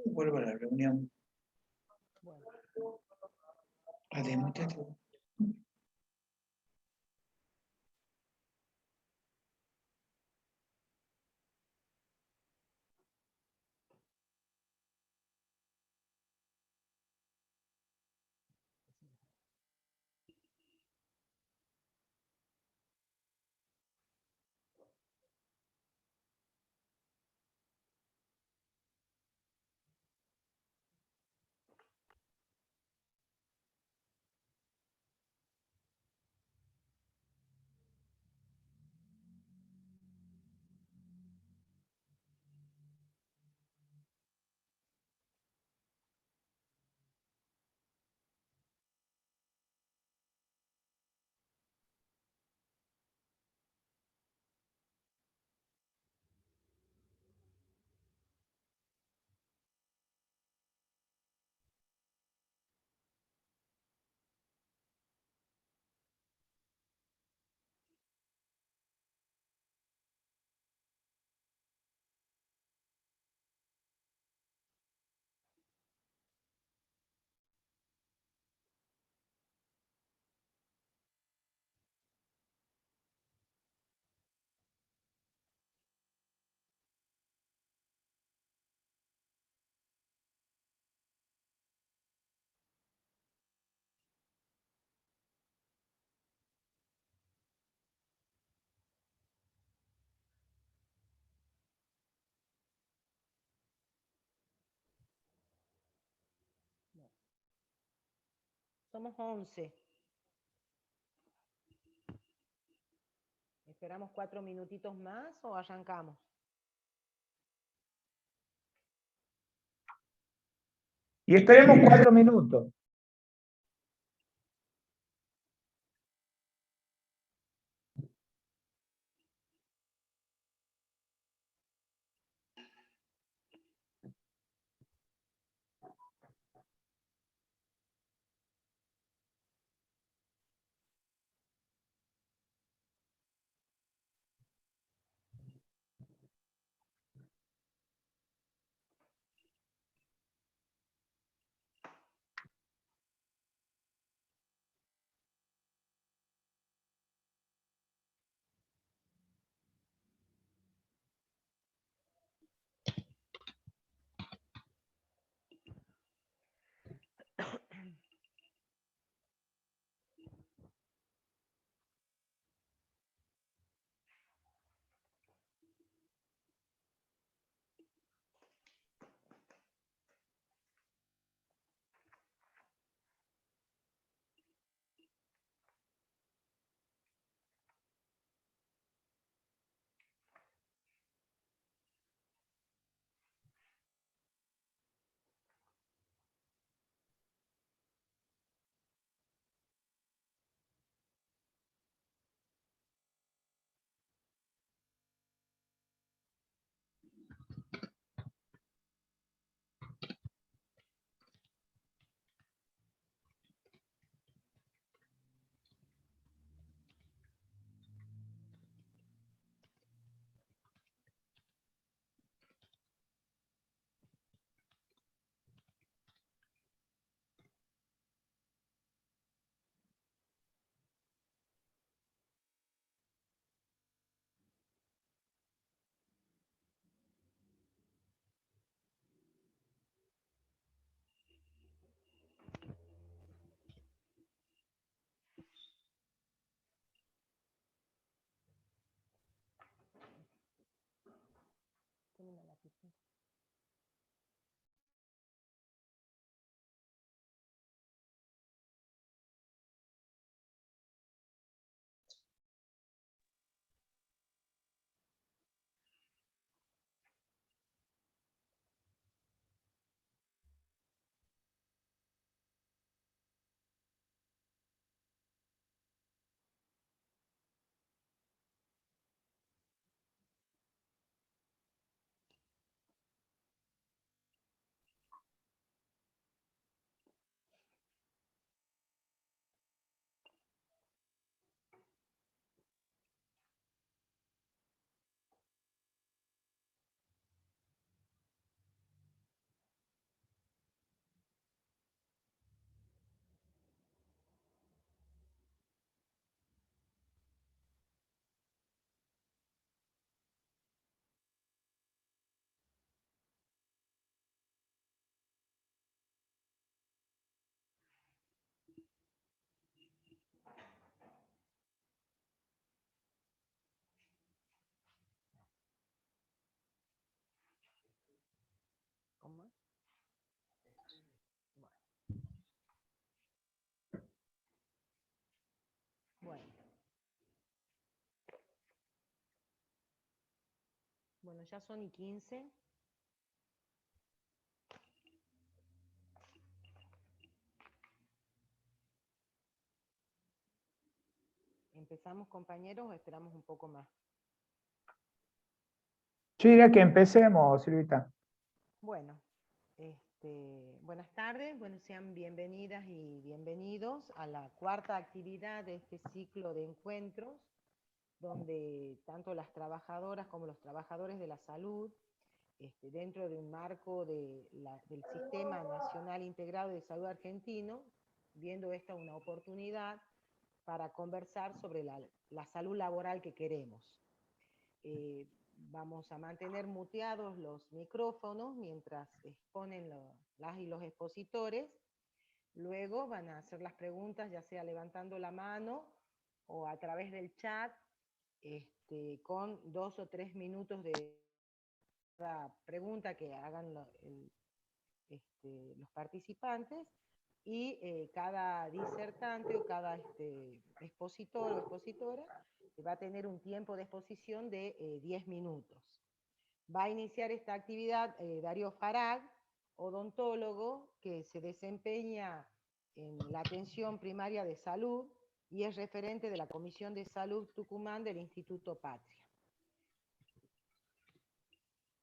Vuelvo a la reunión. Bueno. Adiós, muchachos. Somos 11. ¿Esperamos 4 minutitos más o arrancamos? Y esperemos 4 minutos. Bueno, ya son y 15. ¿Empezamos, compañeros, o esperamos un poco más? Yo diría que empecemos, Silvita. Bueno, buenas tardes, bueno, sean bienvenidas y bienvenidos a la cuarta actividad de este ciclo de encuentros, donde tanto las trabajadoras como los trabajadores de la salud, dentro de un marco del Sistema Nacional Integrado de Salud argentino, viendo esta una oportunidad para conversar sobre la salud laboral que queremos. Vamos a mantener muteados los micrófonos mientras exponen las y los expositores. Luego van a hacer las preguntas, ya sea levantando la mano o a través del chat, con 2 o 3 minutos de cada pregunta que hagan los participantes, y cada disertante o cada expositor o expositora va a tener un tiempo de exposición de 10 minutos. Va a iniciar esta actividad Darío Farag, odontólogo que se desempeña en la atención primaria de salud y es referente de la Comisión de Salud Tucumán del Instituto Patria.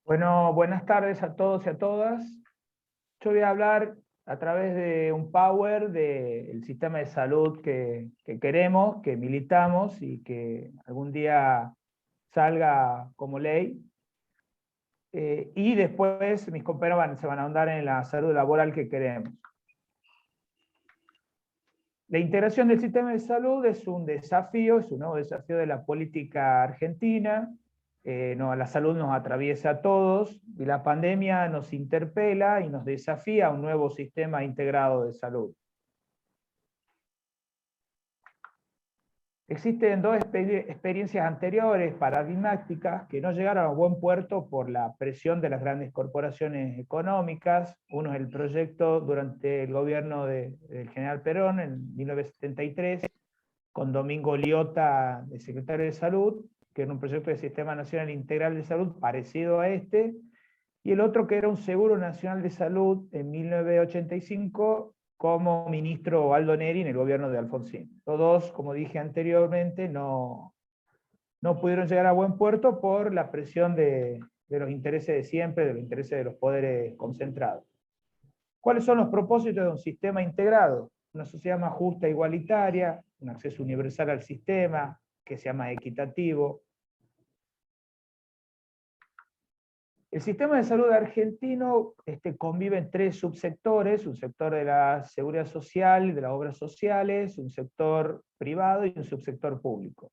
Bueno, buenas tardes a todos y a todas. Yo voy a hablar a través de un power del sistema de salud que queremos, que militamos y que algún día salga como ley. Y después mis compañeros se van a ahondar en la salud laboral que queremos. La integración del sistema de salud es un desafío, es un nuevo desafío de la política argentina. La salud nos atraviesa a todos y la pandemia nos interpela y nos desafía a un nuevo sistema integrado de salud. Existen dos experiencias anteriores paradigmáticas que no llegaron a buen puerto por la presión de las grandes corporaciones económicas. Uno es el proyecto durante el gobierno del general Perón en 1973, con Domingo Liotta de secretario de Salud, que era un proyecto de Sistema Nacional Integral de Salud parecido a este, y el otro que era un Seguro Nacional de Salud en 1985, como ministro Aldo Neri en el gobierno de Alfonsín. Los dos, como dije anteriormente, no pudieron llegar a buen puerto por la presión de los intereses de siempre, de los intereses de los poderes concentrados. ¿Cuáles son los propósitos de un sistema integrado? Una sociedad más justa e igualitaria, un acceso universal al sistema, que sea más equitativo. El sistema de salud argentino convive en tres subsectores: un sector de la seguridad social y de las obras sociales, un sector privado y un subsector público.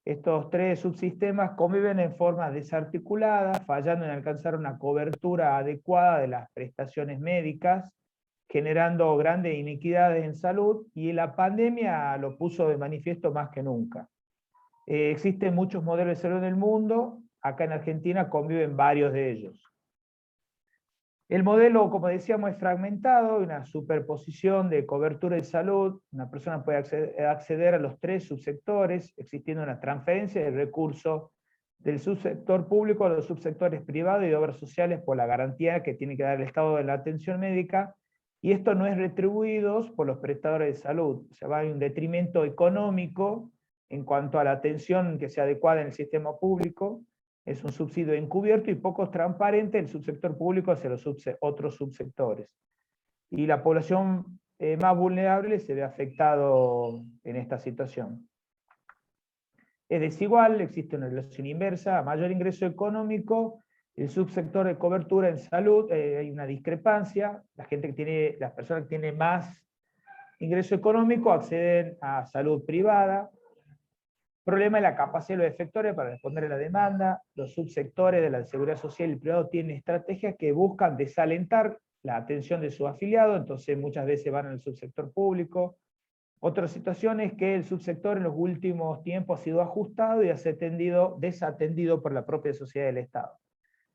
Estos tres subsistemas conviven en forma desarticulada, fallando en alcanzar una cobertura adecuada de las prestaciones médicas, generando grandes iniquidades en salud, y la pandemia lo puso de manifiesto más que nunca. Existen muchos modelos de salud en el mundo, acá en Argentina conviven varios de ellos. El modelo, como decíamos, es fragmentado, una superposición de cobertura de salud. Una persona puede acceder a los tres subsectores, existiendo una transferencia de recursos del subsector público a los subsectores privados y de obras sociales por la garantía que tiene que dar el Estado de la atención médica, y esto no es retribuido por los prestadores de salud. O sea, va a haber un detrimento económico en cuanto a la atención que sea adecuada en el sistema público. Es un subsidio encubierto y poco transparente el subsector público hacia los otros subsectores. Y la población más vulnerable se ve afectado en esta situación. Es desigual, existe una relación inversa: a mayor ingreso económico, el subsector de cobertura en salud, hay una discrepancia. Las personas que tienen más ingreso económico acceden a salud privada. Problema de la capacidad de los efectores para responder a la demanda. Los subsectores de la seguridad social y el privado tienen estrategias que buscan desalentar la atención de sus afiliados, entonces muchas veces van al subsector público. Otra situación es que el subsector en los últimos tiempos ha sido ajustado y ha sido desatendido por la propia sociedad del Estado.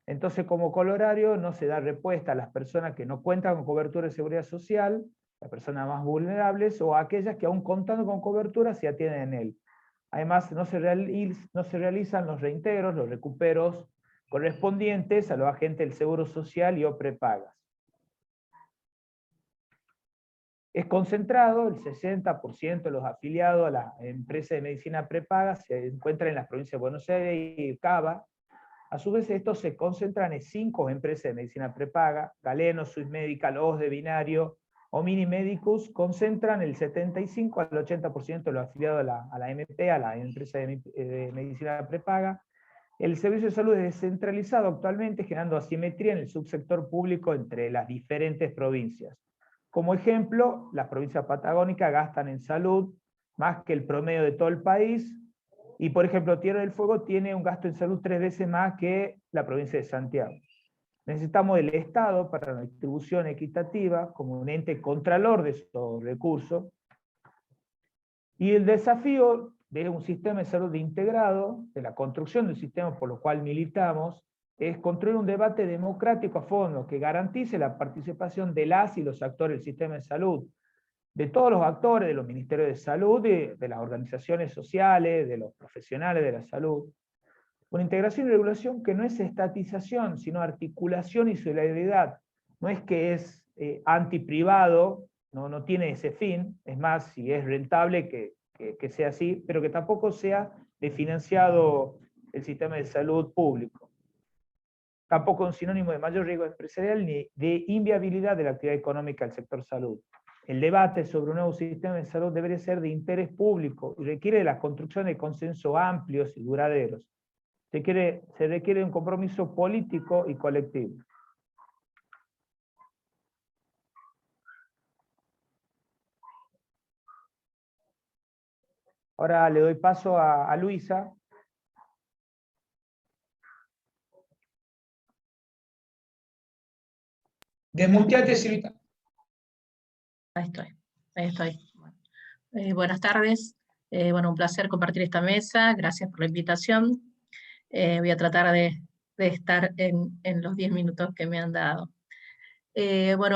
Entonces, como colorario, no se da respuesta a las personas que no cuentan con cobertura de seguridad social, las personas más vulnerables, o a aquellas que aún contando con cobertura se atienden en él. Además, no se realizan los reintegros, los recuperos correspondientes a los agentes del Seguro Social y o prepagas. Es concentrado, el 60% de los afiliados a la empresa de medicina prepaga se encuentran en las provincias de Buenos Aires y Cava. A su vez, estos se concentran en 5 empresas de medicina prepaga: Galeno, Swiss Medical, OSDE, Binario, Omini Medicus, concentran el 75 al 80% de los afiliados a la MP, a la empresa de medicina prepaga. El servicio de salud es descentralizado actualmente, generando asimetría en el subsector público entre las diferentes provincias. Como ejemplo, las provincias patagónicas gastan en salud más que el promedio de todo el país, y por ejemplo Tierra del Fuego tiene un gasto en salud 3 veces más que la provincia de Santiago. Necesitamos del Estado para una distribución equitativa, como un ente contralor de estos recursos, y el desafío de un sistema de salud integrado, de la construcción de un sistema por lo cual militamos, es construir un debate democrático a fondo que garantice la participación de las y los actores del sistema de salud, de todos los actores, de los ministerios de salud, de las organizaciones sociales, de los profesionales de la salud. Una integración y regulación que no es estatización, sino articulación y solidaridad. No es que es antiprivado, no tiene ese fin, es más, si es rentable que sea así, pero que tampoco sea desfinanciado el sistema de salud público. Tampoco un sinónimo de mayor riesgo empresarial ni de inviabilidad de la actividad económica del sector salud. El debate sobre un nuevo sistema de salud debería ser de interés público y requiere de la construcción de consensos amplios y duraderos. Se requiere un compromiso político y colectivo. Ahora le doy paso a Luisa. Desmuteate, Silvita. Ahí estoy. Buenas tardes. Bueno, un placer compartir esta mesa. Gracias por la invitación. Voy a tratar de estar en los 10 minutos que me han dado. El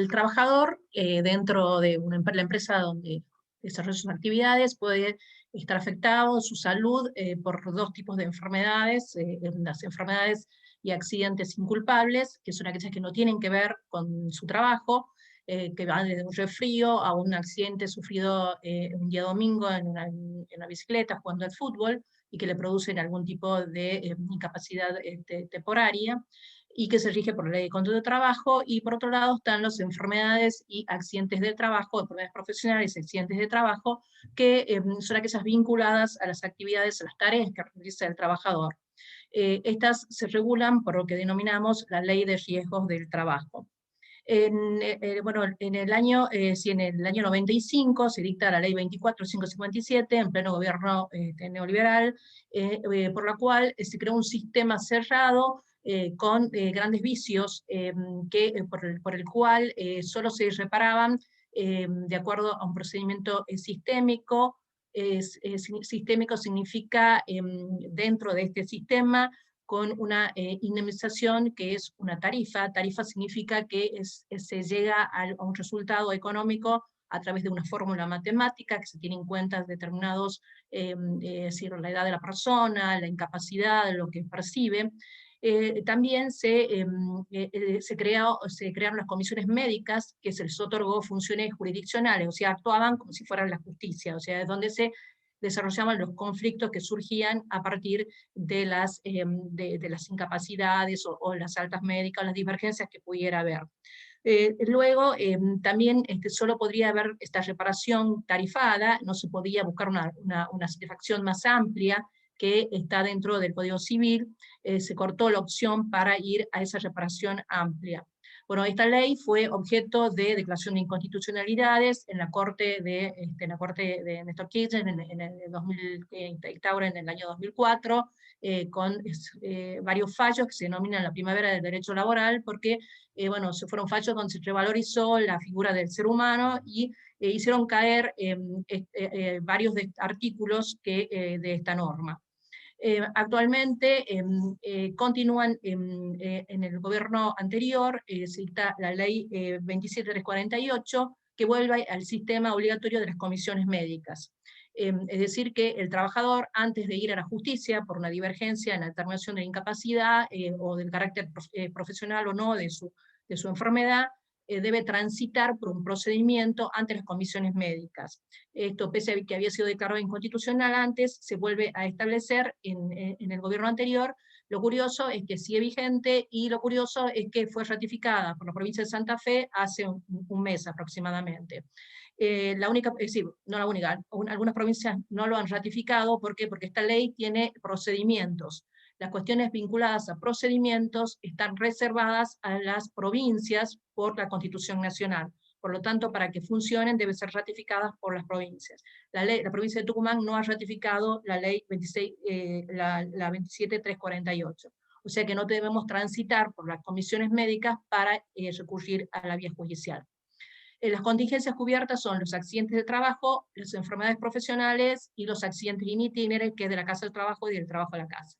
trabajador dentro de la empresa donde desarrolla sus actividades puede estar afectado su salud por 2 tipos de enfermedades, las enfermedades y accidentes inculpables, que son aquellas que no tienen que ver con su trabajo, que van desde un resfrío a un accidente sufrido un día domingo en una bicicleta jugando al fútbol, y que le producen algún tipo de incapacidad temporaria, y que se rige por la Ley de Contrato de Trabajo. Y por otro lado están las enfermedades y accidentes de trabajo, enfermedades profesionales y accidentes de trabajo, que son aquellas vinculadas a las actividades, a las tareas que realiza el trabajador. Estas se regulan por lo que denominamos la Ley de Riesgos del Trabajo. En el año 95 se dicta la ley 24.557 en pleno gobierno neoliberal, por la cual se creó un sistema cerrado con grandes vicios, por el cual solo se reparaban de acuerdo a un procedimiento sistémico. Sistémico significa dentro de este sistema con una indemnización que es una tarifa. Tarifa significa que se llega a un resultado económico a través de una fórmula matemática, que se tiene en cuenta determinados, la edad de la persona, la incapacidad, lo que percibe. También se crearon las comisiones médicas, que se les otorgó funciones jurisdiccionales, o sea, actuaban como si fueran la justicia, o sea, es donde se desarrollaban los conflictos que surgían a partir de las incapacidades o las altas médicas, las divergencias que pudiera haber. Luego, también solo podría haber esta reparación tarifada, no se podía buscar una satisfacción más amplia que está dentro del Código Civil. Se cortó la opción para ir a esa reparación amplia. Bueno, esta ley fue objeto de declaración de inconstitucionalidades en la Corte de Néstor Kirchner en el año 2004, con varios fallos que se denominan la primavera del derecho laboral, porque fueron fallos donde se revalorizó la figura del ser humano y hicieron caer varios artículos de esta norma. Actualmente continúan en el gobierno anterior, se dicta la ley 27348, que vuelve al sistema obligatorio de las comisiones médicas. Es decir, que el trabajador, antes de ir a la justicia por una divergencia en la determinación de la incapacidad o del carácter profesional o no de su enfermedad, debe transitar por un procedimiento ante las comisiones médicas. Esto, pese a que había sido declarado inconstitucional antes, se vuelve a establecer en el gobierno anterior. Lo curioso es que sigue vigente, y lo curioso es que fue ratificada por la provincia de Santa Fe hace un mes aproximadamente. La única, sí, no la única, algunas provincias no lo han ratificado. ¿Por qué? Porque esta ley tiene procedimientos. Las cuestiones vinculadas a procedimientos están reservadas a las provincias por la Constitución Nacional. Por lo tanto, para que funcionen deben ser ratificadas por las provincias. La provincia de Tucumán no ha ratificado la ley 27348. O sea que no debemos transitar por las comisiones médicas para recurrir a la vía judicial. Las contingencias cubiertas son los accidentes de trabajo, las enfermedades profesionales y los accidentes in itinere, que es de la casa al trabajo y del trabajo a la casa.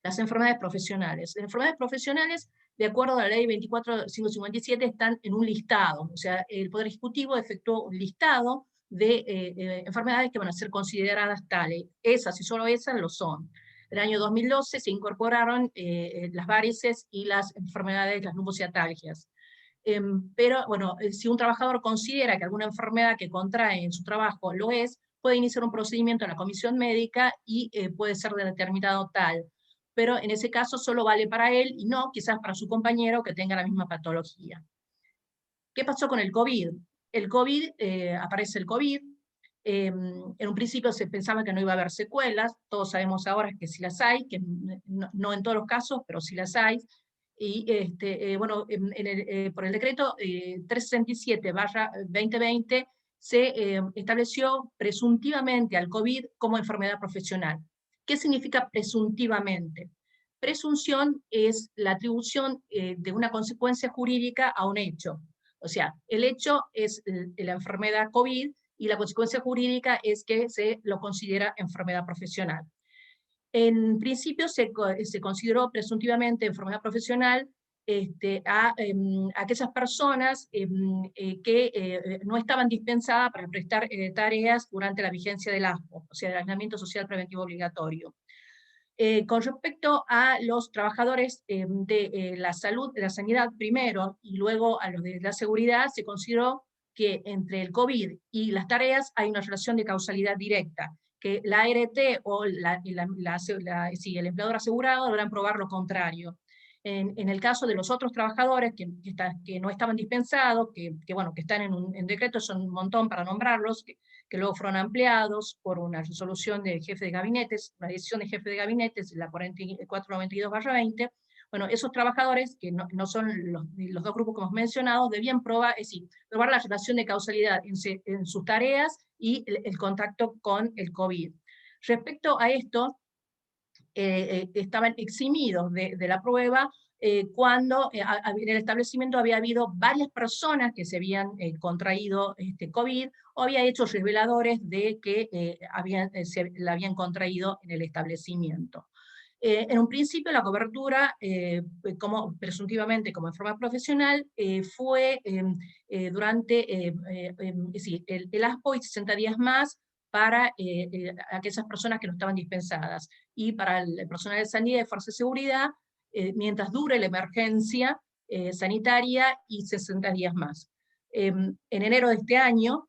Las enfermedades profesionales. Las enfermedades profesionales, de acuerdo a la ley 24557, están en un listado. O sea, el Poder Ejecutivo efectuó un listado de enfermedades que van a ser consideradas tales. Esas y solo esas lo son. En el año 2012 se incorporaron las varices y las enfermedades, las lumbociatalgias. Pero, bueno, si un trabajador considera que alguna enfermedad que contrae en su trabajo lo es, puede iniciar un procedimiento en la comisión médica y puede ser determinado tal. Pero en ese caso solo vale para él y no quizás para su compañero que tenga la misma patología. ¿Qué pasó con el COVID? El COVID, aparece el COVID, en un principio se pensaba que no iba a haber secuelas, todos sabemos ahora que sí las hay, que no en todos los casos, pero sí las hay. Y bueno, por el decreto 367/2020 se estableció presuntivamente al COVID como enfermedad profesional. ¿Qué significa presuntivamente? Presunción es la atribución de una consecuencia jurídica a un hecho. O sea, el hecho es la enfermedad COVID y la consecuencia jurídica es que se lo considera enfermedad profesional. En principio se consideró presuntivamente enfermedad profesional a aquellas personas que no estaban dispensadas para prestar tareas durante la vigencia del ASPO, o sea, el aislamiento social preventivo obligatorio. Con respecto a los trabajadores de la salud, de la sanidad primero, y luego a los de la seguridad, se consideró que entre el COVID y las tareas hay una relación de causalidad directa, que la ART o el empleador asegurado deberán probar lo contrario. En el caso de los otros trabajadores que no estaban dispensados, bueno, que están en decreto, son un montón para nombrarlos, que luego fueron ampliados por una resolución de jefe de gabinetes, una decisión de jefe de gabinetes, la 4492/20. Bueno, esos trabajadores, que no son los dos grupos que hemos mencionado, debían probar la relación de causalidad en sus tareas y el contacto con el COVID. Respecto a esto, estaban eximidos de la prueba cuando en el establecimiento había habido varias personas que se habían contraído COVID, o había hechos reveladores de que la habían contraído en el establecimiento. En un principio la cobertura, presuntivamente como enfermedad profesional, fue durante el ASPO y 60 días más para aquellas personas que no estaban dispensadas, y para el personal de sanidad y fuerza de seguridad, mientras dure la emergencia sanitaria, y 60 días más. En enero de este año,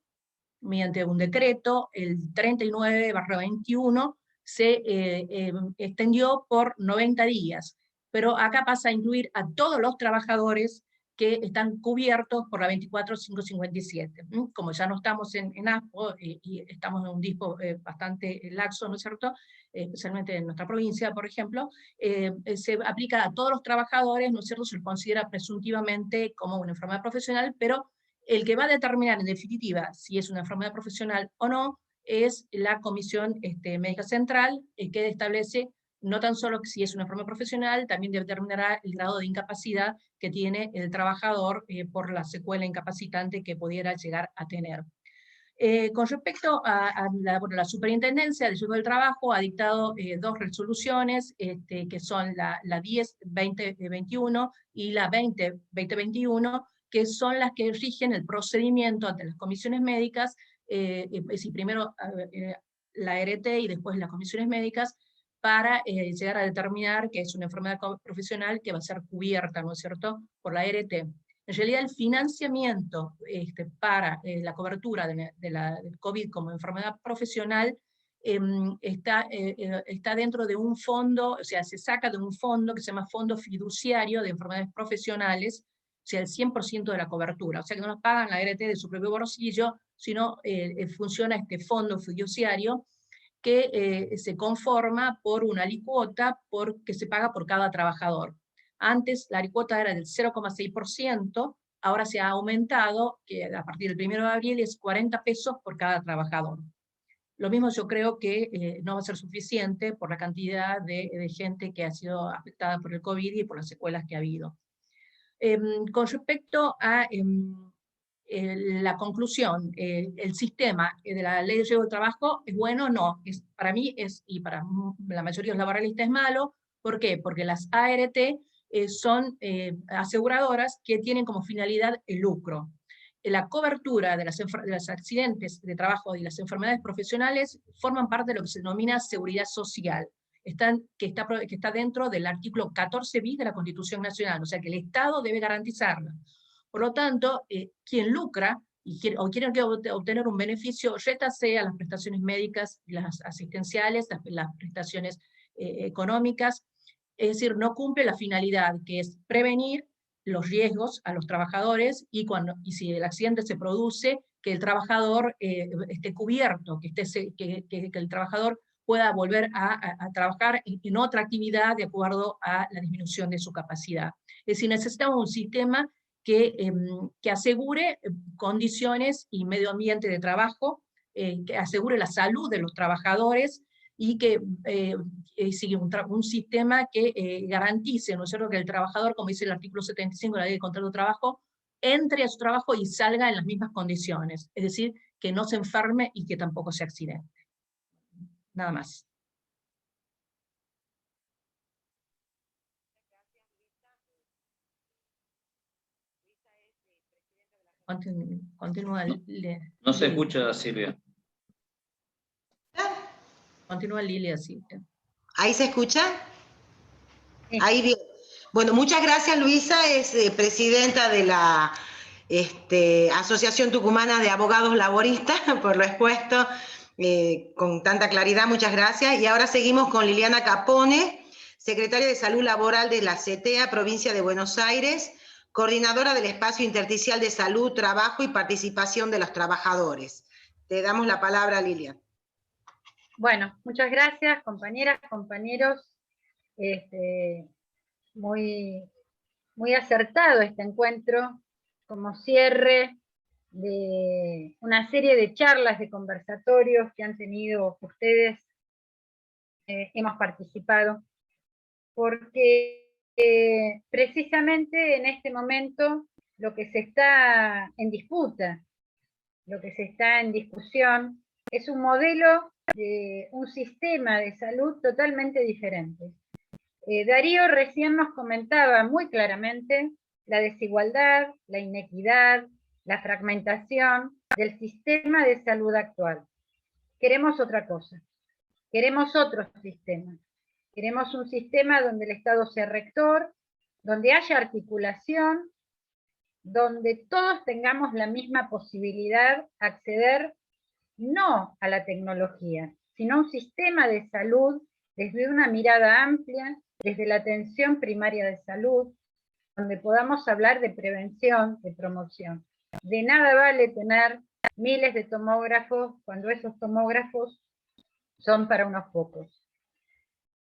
mediante un decreto, el 39/21, se extendió por 90 días, pero acá pasa a incluir a todos los trabajadores que están cubiertos por la 24557. Como ya no estamos en ASPO y estamos en un dispo bastante laxo, ¿no es cierto?, especialmente en nuestra provincia, por ejemplo, se aplica a todos los trabajadores, ¿no es cierto?, se los considera presuntivamente como una enfermedad profesional, pero el que va a determinar en definitiva si es una enfermedad profesional o no es la Comisión Médica Central, que establece no tan solo si es una enfermedad profesional, también determinará el grado de incapacidad que tiene el trabajador por la secuela incapacitante que pudiera llegar a tener. Con respecto a la Superintendencia del Riesgo del Trabajo, ha dictado dos resoluciones, que son la 10/2021 y la 20/2021, que son las que rigen el procedimiento ante las comisiones médicas es decir, primero la ART y después las comisiones médicas, para llegar a determinar que es una enfermedad profesional que va a ser cubierta, ¿no es cierto?, por la ART. En realidad el financiamiento para la cobertura del COVID como enfermedad profesional está dentro de un fondo, o sea, se saca de un fondo que se llama Fondo Fiduciario de Enfermedades Profesionales, o sea, el 100% de la cobertura. O sea, que no nos pagan la ART de su propio bolsillo, sino funciona este fondo fiduciario que se conforma por una alicuota que se paga por cada trabajador. Antes la alicuota era del 0,6%, ahora se ha aumentado, que a partir del 1 de abril es 40 pesos por cada trabajador. Lo mismo yo creo que no va a ser suficiente por la cantidad de gente que ha sido afectada por el COVID y por las secuelas que ha habido. Con respecto a la conclusión, el sistema de la ley de riesgo del trabajo es bueno, no, para mí y para la mayoría de los laboralistas es malo. ¿Por qué? Porque las ART son aseguradoras que tienen como finalidad el lucro. La cobertura de los accidentes de trabajo y las enfermedades profesionales forman parte de lo que se denomina seguridad social, que está dentro del artículo 14 bis de la Constitución Nacional, o sea que el Estado debe garantizarla. Por lo tanto, quien lucra o quiere obtener un beneficio, ya sea las prestaciones médicas, las asistenciales, las prestaciones económicas, es decir, no cumple la finalidad, que es prevenir los riesgos a los trabajadores, y si el accidente se produce, que el trabajador esté cubierto, que el trabajador pueda volver a trabajar en otra actividad de acuerdo a la disminución de su capacidad. Es decir, necesitamos un sistema que asegure condiciones y medio ambiente de trabajo, que asegure la salud de los trabajadores, y que sigue un sistema que garantice, ¿no es cierto?, que el trabajador, como dice el artículo 75 de la Ley de Contrato de Trabajo, entre a su trabajo y salga en las mismas condiciones, es decir, que no se enferme y que tampoco se accidente. Nada más. Continúa. No se escucha, Silvia. Continúa Lilia, sí. ¿Ahí se escucha? Sí. Ahí bien. Bueno, muchas gracias, Luisa, es presidenta de la Asociación Tucumana de Abogados Laboristas, por lo expuesto con tanta claridad, muchas gracias. Y ahora seguimos con Liliana Capone, secretaria de Salud Laboral de la CETEA, provincia de Buenos Aires, coordinadora del Espacio Intersticial de Salud, Trabajo y Participación de los Trabajadores. Te damos la palabra, Lilian. Bueno, muchas gracias, compañeras, compañeros. Muy acertado este encuentro como cierre de una serie de charlas, de conversatorios que han tenido ustedes. Hemos participado, porque precisamente en este momento lo que se está en disputa, lo que se está en discusión, es un modelo de un sistema de salud totalmente diferente. Darío recién nos comentaba muy claramente la desigualdad, la inequidad, la fragmentación del sistema de salud actual. Queremos otra cosa, queremos otro sistema. Queremos un sistema donde el Estado sea rector, donde haya articulación, donde todos tengamos la misma posibilidad de acceder no a la tecnología, sino a un sistema de salud desde una mirada amplia, desde la atención primaria de salud, donde podamos hablar de prevención, de promoción. De nada vale tener miles de tomógrafos cuando esos tomógrafos son para unos pocos.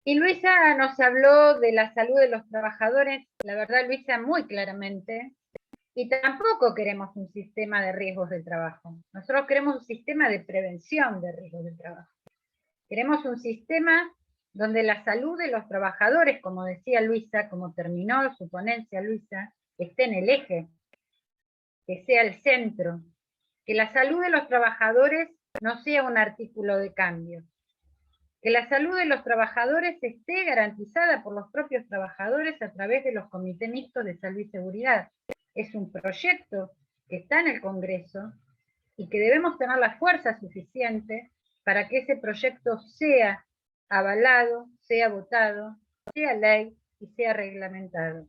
Y Luisa nos habló de la salud de los trabajadores, la verdad, Luisa, muy claramente. Y tampoco queremos un sistema de riesgos de trabajo. Nosotros queremos un sistema de prevención de riesgos de trabajo. Queremos un sistema donde la salud de los trabajadores, como decía Luisa, como terminó su ponencia Luisa, esté en el eje, que sea el centro. Que la salud de los trabajadores no sea un artículo de cambio. Que la salud de los trabajadores esté garantizada por los propios trabajadores a través de los comités mixtos de salud y seguridad. Es un proyecto que está en el Congreso y que debemos tener la fuerza suficiente para que ese proyecto sea avalado, sea votado, sea ley y sea reglamentado.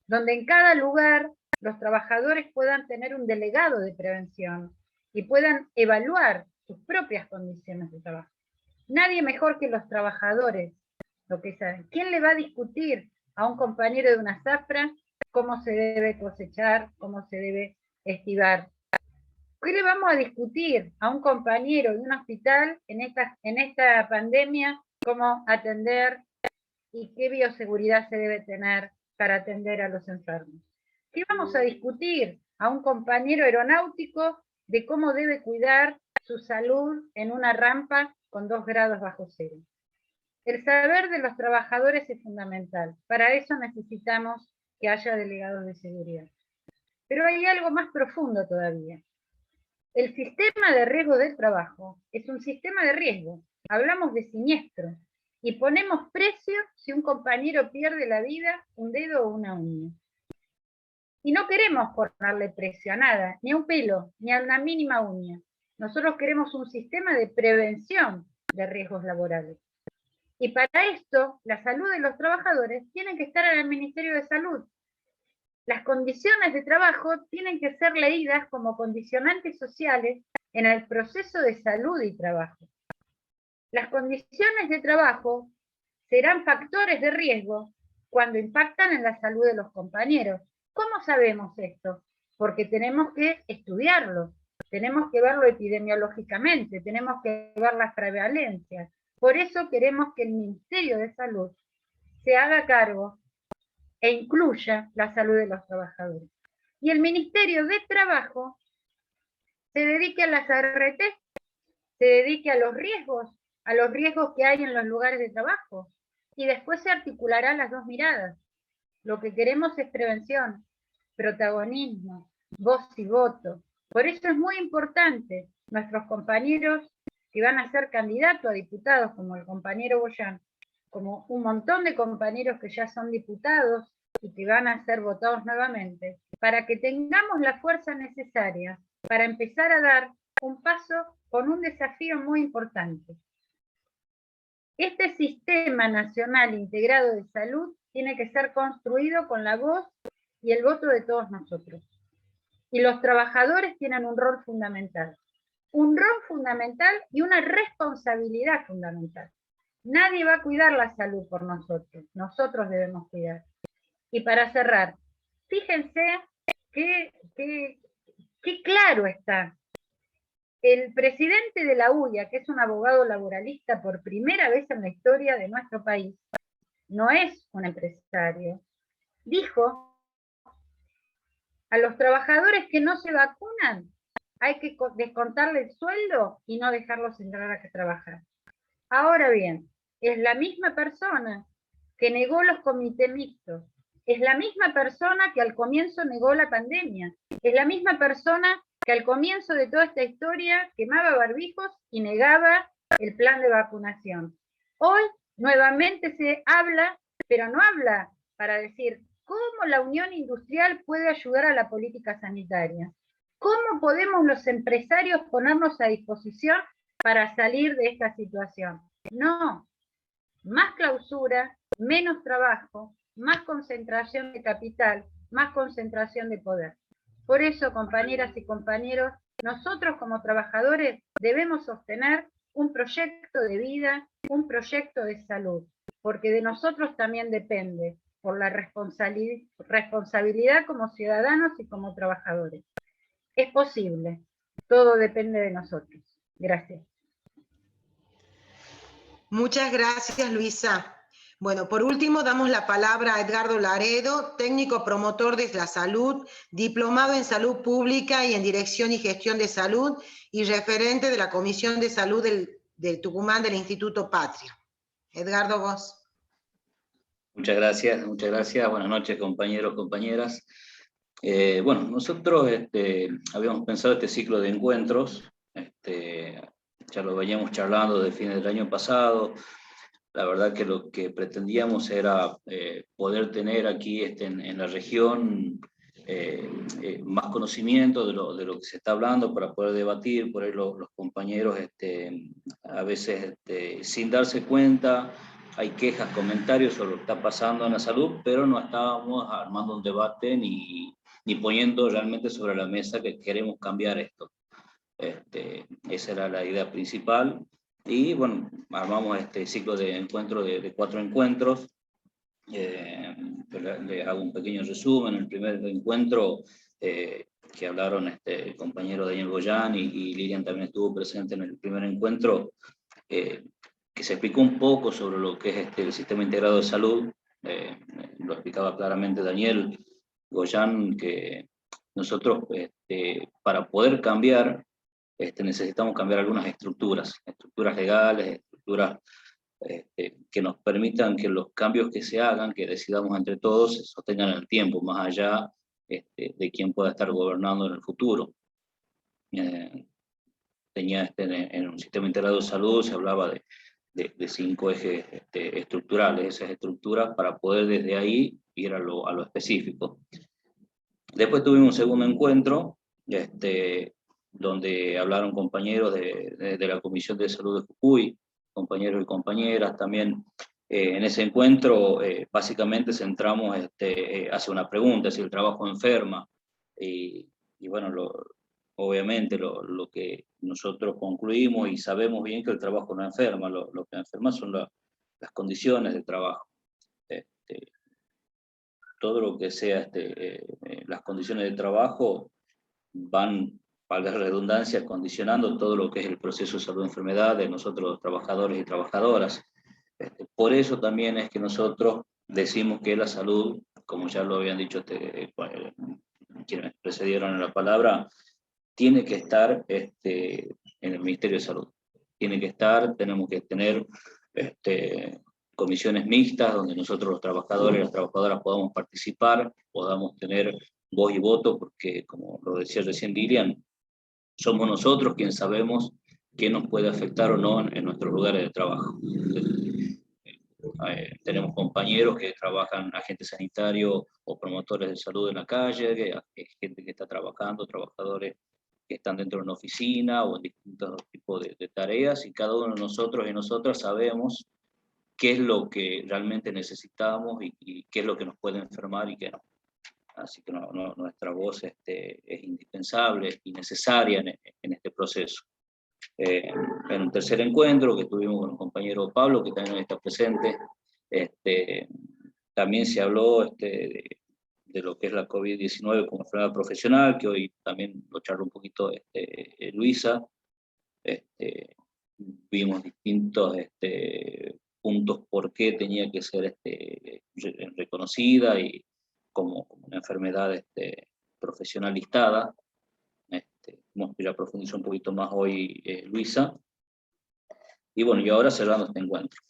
Donde en cada lugar los trabajadores puedan tener un delegado de prevención y puedan evaluar sus propias condiciones de trabajo. Nadie mejor que los trabajadores lo que saben. ¿Quién le va a discutir a un compañero de una zafra cómo se debe cosechar, cómo se debe estivar? ¿Qué le vamos a discutir a un compañero de un hospital en esta pandemia cómo atender y qué bioseguridad se debe tener para atender a los enfermos? ¿Qué vamos a discutir a un compañero aeronáutico de cómo debe cuidar su salud en una rampa con 2 grados bajo cero? El saber de los trabajadores es fundamental. Para eso necesitamos que haya delegados de seguridad. Pero hay algo más profundo todavía. El sistema de riesgo del trabajo es un sistema de riesgo. Hablamos de siniestro y ponemos precio si un compañero pierde la vida, un dedo o una uña. Y no queremos ponerle precio a nada, ni a un pelo, ni a una mínima uña. Nosotros queremos un sistema de prevención de riesgos laborales. Y para esto, la salud de los trabajadores tiene que estar en el Ministerio de Salud. Las condiciones de trabajo tienen que ser leídas como condicionantes sociales en el proceso de salud y trabajo. Las condiciones de trabajo serán factores de riesgo cuando impactan en la salud de los compañeros. ¿Cómo sabemos esto? Porque tenemos que estudiarlo, tenemos que verlo epidemiológicamente, tenemos que ver las prevalencias. Por eso queremos que el Ministerio de Salud se haga cargo e incluya la salud de los trabajadores. Y el Ministerio de Trabajo se dedique a las ART, se dedique a los riesgos que hay en los lugares de trabajo, y después se articularán las dos miradas. Lo que queremos es prevención, protagonismo, voz y voto. Por eso es muy importante nuestros compañeros que van a ser candidatos a diputados, como el compañero Boyán, como un montón de compañeros que ya son diputados y que van a ser votados nuevamente, para que tengamos la fuerza necesaria para empezar a dar un paso con un desafío muy importante. Este sistema nacional integrado de salud tiene que ser construido con la voz y el voto de todos nosotros. Y los trabajadores tienen un rol fundamental. Un rol fundamental y una responsabilidad fundamental. Nadie va a cuidar la salud por nosotros. Nosotros debemos cuidar. Y para cerrar, fíjense qué claro está. El presidente de la UIA, que es un abogado laboralista por primera vez en la historia de nuestro país, no es un empresario, dijo a los trabajadores que no se vacunan, hay que descontarle el sueldo y no dejarlos entrar a trabajar. Ahora bien, es la misma persona que negó los comités mixtos, es la misma persona que al comienzo negó la pandemia, es la misma persona que al comienzo de toda esta historia quemaba barbijos y negaba el plan de vacunación. Hoy nuevamente se habla, pero no habla para decir cómo la unión industrial puede ayudar a la política sanitaria. ¿Cómo podemos los empresarios ponernos a disposición para salir de esta situación? No, más clausura, menos trabajo, más concentración de capital, más concentración de poder. Por eso, compañeras y compañeros, nosotros como trabajadores debemos sostener un proyecto de vida, un proyecto de salud, porque de nosotros también depende, por la responsabilidad como ciudadanos y como trabajadores. Es posible, todo depende de nosotros. Gracias. Muchas gracias, Luisa. Bueno, por último damos la palabra a Edgardo Laredo, técnico promotor de la salud, diplomado en salud pública y en dirección y gestión de salud y referente de la Comisión de Salud del Tucumán del Instituto Patria. Edgardo, vos. Muchas gracias. Buenas noches, compañeros, compañeras. Bueno, nosotros habíamos pensado este ciclo de encuentros, ya lo veníamos charlando desde fines del año pasado. La verdad que lo que pretendíamos era poder tener aquí en la región más conocimiento de lo que se está hablando para poder debatir. Por ahí los compañeros a veces sin darse cuenta hay quejas, comentarios sobre lo que está pasando en la salud, pero no estábamos armando un debate ni poniendo realmente sobre la mesa que queremos cambiar esto. Esa era la idea principal. Y bueno, armamos este ciclo de encuentro de 4 encuentros. Les hago un pequeño resumen. El primer encuentro que hablaron el compañero Daniel Goyán y Lilian también estuvo presente en el primer encuentro, que se explicó un poco sobre lo que es el sistema integrado de salud. Lo explicaba claramente Daniel Goyán, que nosotros para poder cambiar necesitamos cambiar algunas estructuras legales, estructuras que nos permitan que los cambios que se hagan, que decidamos entre todos, se sostengan en el tiempo, más allá de quién pueda estar gobernando en el futuro. Tenía en un sistema integrado de salud se hablaba de 5 ejes estructurales, esas estructuras para poder desde ahí ir a lo específico. Después tuvimos un segundo encuentro, donde hablaron compañeros de la Comisión de Salud de Jujuy, compañeros y compañeras también. En ese encuentro básicamente centramos hacia una pregunta, si el trabajo enferma, y bueno, obviamente lo que nosotros concluimos y sabemos bien que el trabajo no enferma, lo que enferma son las condiciones de trabajo. Todo lo que sea las condiciones de trabajo van, valga la redundancia, condicionando todo lo que es el proceso de salud-enfermedad de nosotros los trabajadores y trabajadoras. Por eso también es que nosotros decimos que la salud, como ya lo habían dicho quienes precedieron en la palabra, tiene que estar en el Ministerio de Salud. Tiene que estar, tenemos que tener comisiones mixtas donde nosotros los trabajadores y las trabajadoras podamos participar, podamos tener voz y voto, porque como lo decía recién Lilian, somos nosotros quienes sabemos qué nos puede afectar o no en nuestros lugares de trabajo. Tenemos compañeros que trabajan, agentes sanitarios o promotores de salud en la calle, gente que está trabajando, trabajadores que están dentro de una oficina o en distintos tipos de tareas, y cada uno de nosotros y nosotras sabemos qué es lo que realmente necesitamos y qué es lo que nos puede enfermar y qué no. Así que nuestra voz es indispensable y necesaria en este proceso. En un tercer encuentro que tuvimos con el compañero Pablo, que también está presente, también se habló de lo que es la COVID-19 como enfermedad profesional, que hoy también lo charló un poquito Luisa. Vimos distintos puntos por qué tenía que ser reconocida y como una enfermedad profesional listada. Ya profundizó un poquito más hoy Luisa. Y bueno, y ahora cerrando este encuentro.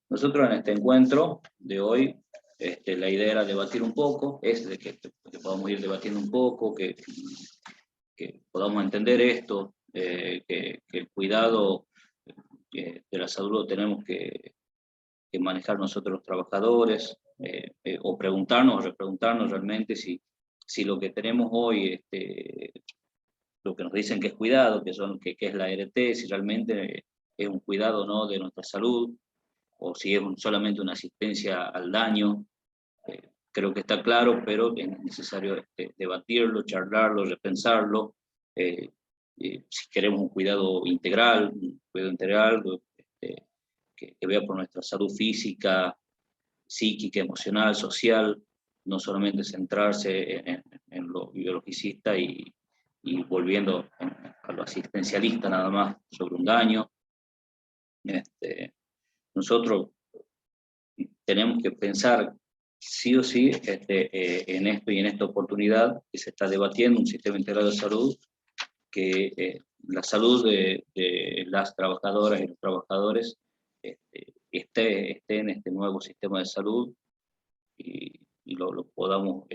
Nosotros en este encuentro de hoy, la idea era debatir un poco, que podamos ir debatiendo un poco, que podamos entender esto, que el cuidado de la salud lo tenemos que manejar nosotros los trabajadores, o preguntarnos o repreguntarnos realmente si lo que tenemos hoy, lo que nos dicen que es cuidado, que es la ART, si realmente es un cuidado, ¿no?, de nuestra salud, o si es solamente una asistencia al daño. Creo que está claro, pero es necesario debatirlo, charlarlo, repensarlo. Si queremos un cuidado integral, que vea por nuestra salud física, psíquica, emocional, social, no solamente centrarse en lo biologicista y volviendo a lo asistencialista nada más sobre un daño. Nosotros tenemos que pensar sí o sí en esto y en esta oportunidad que se está debatiendo un sistema integrado de salud, que la salud de las trabajadoras y los trabajadores esté en este nuevo sistema de salud y lo podamos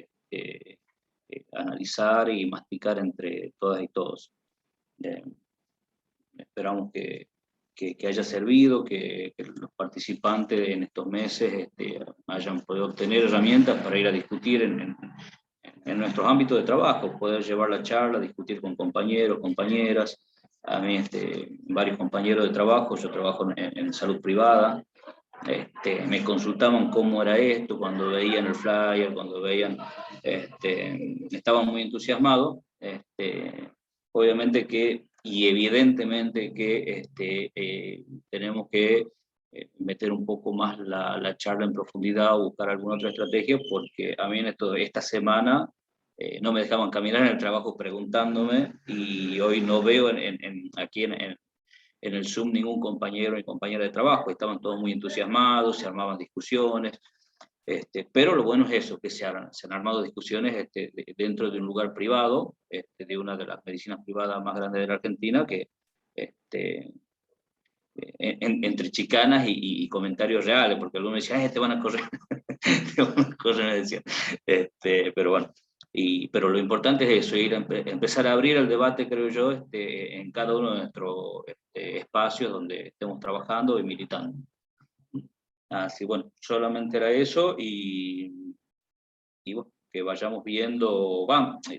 analizar y masticar entre todas y todos. Esperamos que haya servido, que los participantes en estos meses hayan podido obtener herramientas para ir a discutir en nuestros ámbitos de trabajo, poder llevar la charla, discutir con compañeros, compañeras. A mí, varios compañeros de trabajo, yo trabajo en salud privada, me consultaban cómo era esto, cuando veían el flyer, cuando veían, estaban muy entusiasmados. Obviamente que, y evidentemente que tenemos que meter un poco más la charla en profundidad o buscar alguna otra estrategia, porque a mí esta semana no me dejaban caminar en el trabajo preguntándome, y hoy no veo aquí en el Zoom ningún compañero ni compañera de trabajo. Estaban todos muy entusiasmados, se armaban discusiones, pero lo bueno es eso, que se han armado discusiones dentro de un lugar privado, de una de las medicinas privadas más grandes de la Argentina, que entre chicanas y comentarios reales, porque algunos decían, te van a correr, te van a correr, me decían. Pero bueno, pero lo importante es eso, empezar a abrir el debate, creo yo, en cada uno de nuestros espacios donde estemos trabajando y militando. Así, bueno, solamente era eso, y bueno, que vayamos viendo,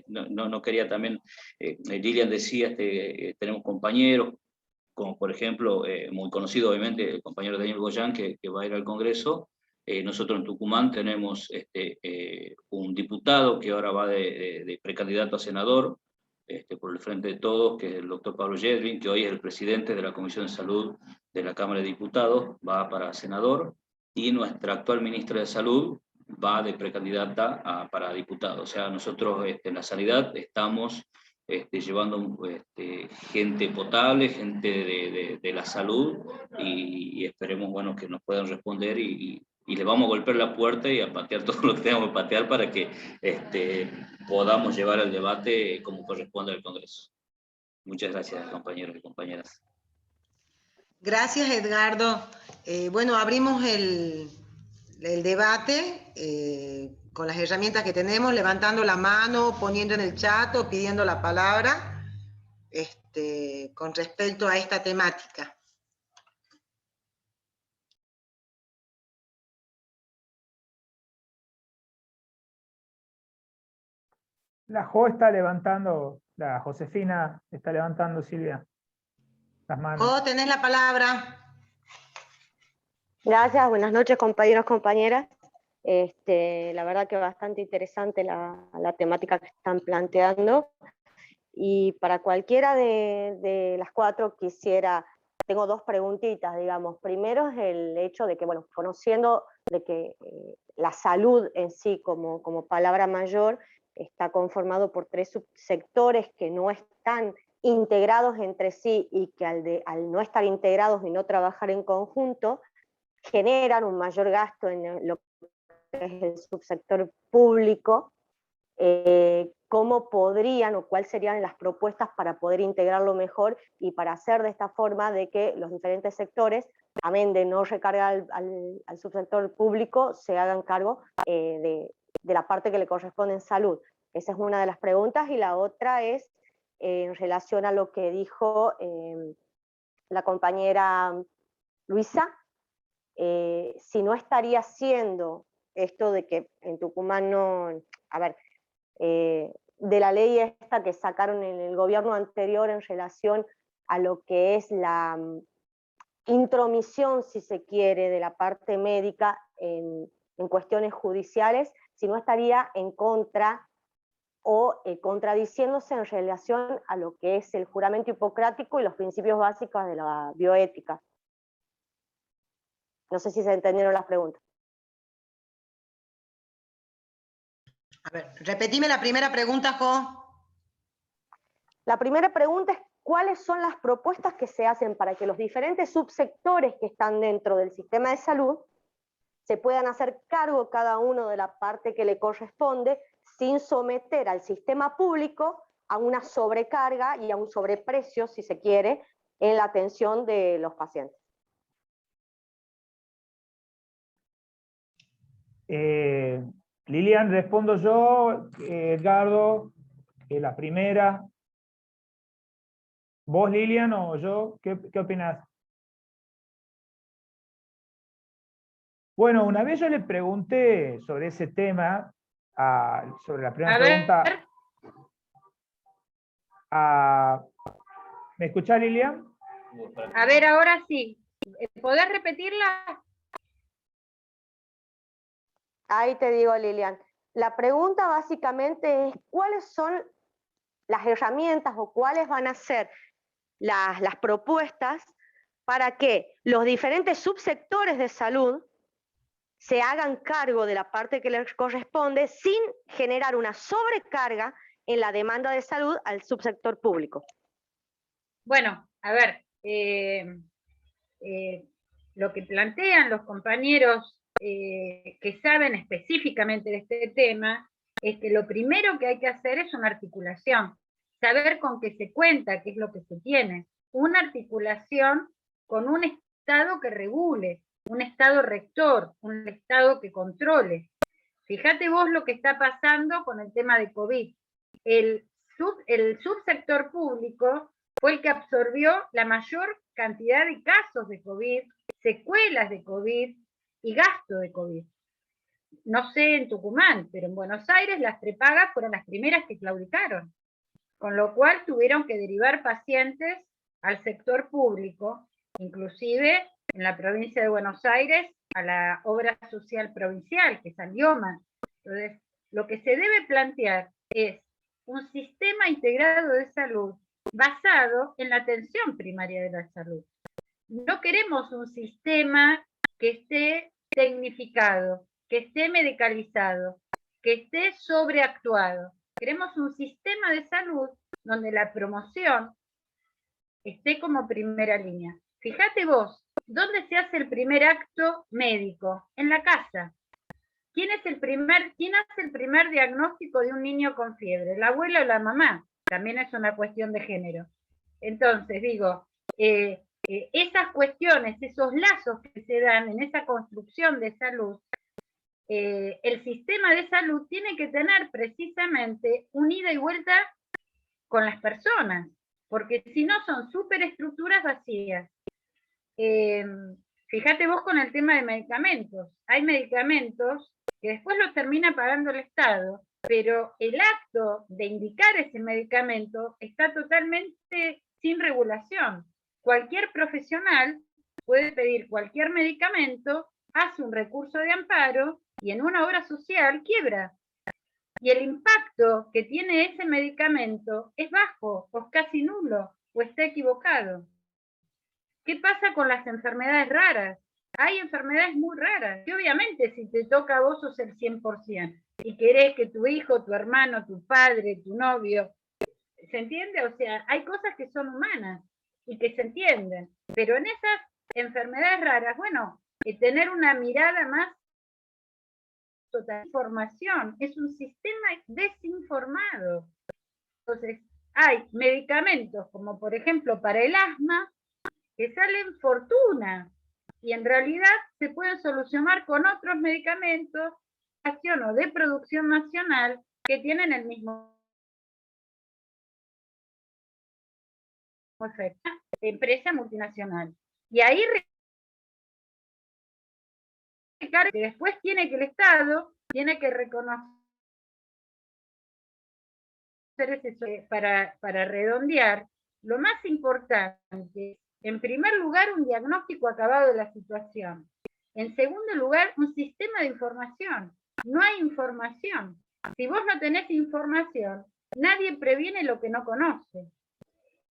no quería también, Lilian decía, tenemos compañeros, como por ejemplo, muy conocido obviamente, el compañero Daniel Goyán, que va a ir al Congreso. Nosotros en Tucumán tenemos un diputado que ahora va de precandidato a senador, por el Frente de Todos, que es el doctor Pablo Yedlin, que hoy es el presidente de la Comisión de Salud de la Cámara de Diputados, va para senador, y nuestra actual ministra de Salud va de precandidata para diputado. O sea, nosotros en la sanidad estamos llevando gente potable, gente de la salud, y esperemos, bueno, que nos puedan responder, y le vamos a golpear la puerta y a patear todo lo que tengamos que patear para que podamos llevar el debate como corresponde al Congreso. Muchas gracias, compañeros y compañeras. Gracias, Edgardo. Bueno, abrimos el debate con las herramientas que tenemos, levantando la mano, poniendo en el chat o pidiendo la palabra con respecto a esta temática. La está levantando, la Josefina está levantando, Silvia, las manos. Tenés la palabra. Gracias, buenas noches compañeros, compañeras. La verdad que bastante interesante la temática que están planteando, y para cualquiera de las cuatro tengo dos preguntitas, digamos. Primero es el hecho de que, bueno, conociendo de que la salud en sí como palabra mayor está conformado por tres subsectores que no están integrados entre sí, y que al no estar integrados y no trabajar en conjunto, generan un mayor gasto en lo que es el subsector público. ¿Cómo podrían o cuáles serían las propuestas para poder integrarlo mejor y para hacer de esta forma de que los diferentes sectores, amén de no recargar al subsector público, se hagan cargo de la parte que le corresponde en salud? Esa es una de las preguntas, y la otra es en relación a lo que dijo la compañera Luisa, si no estaría haciendo esto de que en Tucumán no, a ver, de la ley esta que sacaron en el gobierno anterior en relación a lo que es la intromisión, si se quiere, de la parte médica en cuestiones judiciales, si no estaría en contra o contradiciéndose en relación a lo que es el juramento hipocrático y los principios básicos de la bioética. No sé si se entendieron las preguntas. A ver, repetime la primera pregunta, Jo. La primera pregunta es: ¿cuáles son las propuestas que se hacen para que los diferentes subsectores que están dentro del sistema de salud se puedan hacer cargo cada uno de la parte que le corresponde, sin someter al sistema público a una sobrecarga y a un sobreprecio, si se quiere, en la atención de los pacientes? Lilian, respondo yo, Edgardo, la primera. ¿Vos, Lilian, o yo? ¿Qué opinás? Bueno, una vez yo le pregunté sobre ese tema sobre la primera pregunta. ¿Me escuchás, Lilian? A ver, ahora sí. ¿Podés repetirla? Ahí te digo, Lilian. La pregunta básicamente es cuáles son las herramientas o cuáles van a ser las propuestas para que los diferentes subsectores de salud se hagan cargo de la parte que les corresponde sin generar una sobrecarga en la demanda de salud al subsector público. Bueno, a ver, lo que plantean los compañeros que saben específicamente de este tema es que lo primero que hay que hacer es una articulación, saber con qué se cuenta, qué es lo que se tiene, una articulación con un Estado que regule, un Estado rector, un Estado que controle. Fíjate vos lo que está pasando con el tema de COVID. El subsector público fue el que absorbió la mayor cantidad de casos de COVID, secuelas de COVID y gasto de COVID. No sé en Tucumán, pero en Buenos Aires las prepagas fueron las primeras que claudicaron, con lo cual tuvieron que derivar pacientes al sector público, inclusive en la provincia de Buenos Aires a la obra social provincial, que es Alioma. Entonces, lo que se debe plantear es un sistema integrado de salud basado en la atención primaria de la salud. No queremos un sistema que esté tecnificado, que esté medicalizado, que esté sobreactuado. Queremos un sistema de salud donde la promoción esté como primera línea. Fíjate vos, ¿dónde se hace el primer acto médico? En la casa. ¿Quién hace el primer diagnóstico de un niño con fiebre? ¿El abuelo o la mamá? También es una cuestión de género. Entonces, digo, esas cuestiones, esos lazos que se dan en esa construcción de salud, el sistema de salud tiene que tener precisamente un ida y vuelta con las personas, porque si no son superestructuras vacías. Fíjate vos con el tema de medicamentos. Hay medicamentos que después los termina pagando el Estado, pero el acto de indicar ese medicamento está totalmente sin regulación. Cualquier profesional puede pedir cualquier medicamento, hace un recurso de amparo y en una obra social quiebra. Y el impacto que tiene ese medicamento es bajo, o casi nulo, o está equivocado. ¿Qué pasa con las enfermedades raras? Hay enfermedades muy raras, y obviamente si te toca a vos sos el 100%, y querés que tu hijo, tu hermano, tu padre, tu novio, ¿se entiende? O sea, hay cosas que son humanas, y que se entienden, pero en esas enfermedades raras, bueno, tener una mirada más total información, es un sistema desinformado. Entonces, hay medicamentos, como por ejemplo para el asma, que salen fortuna, y en realidad se pueden solucionar con otros medicamentos o de producción nacional que tienen el mismo efecto. Empresa multinacional. Y ahí que después tiene que el Estado tiene que reconocer para redondear. Lo más importante, en primer lugar, un diagnóstico acabado de la situación. En segundo lugar, un sistema de información. No hay información. Si vos no tenés información, nadie previene lo que no conoce.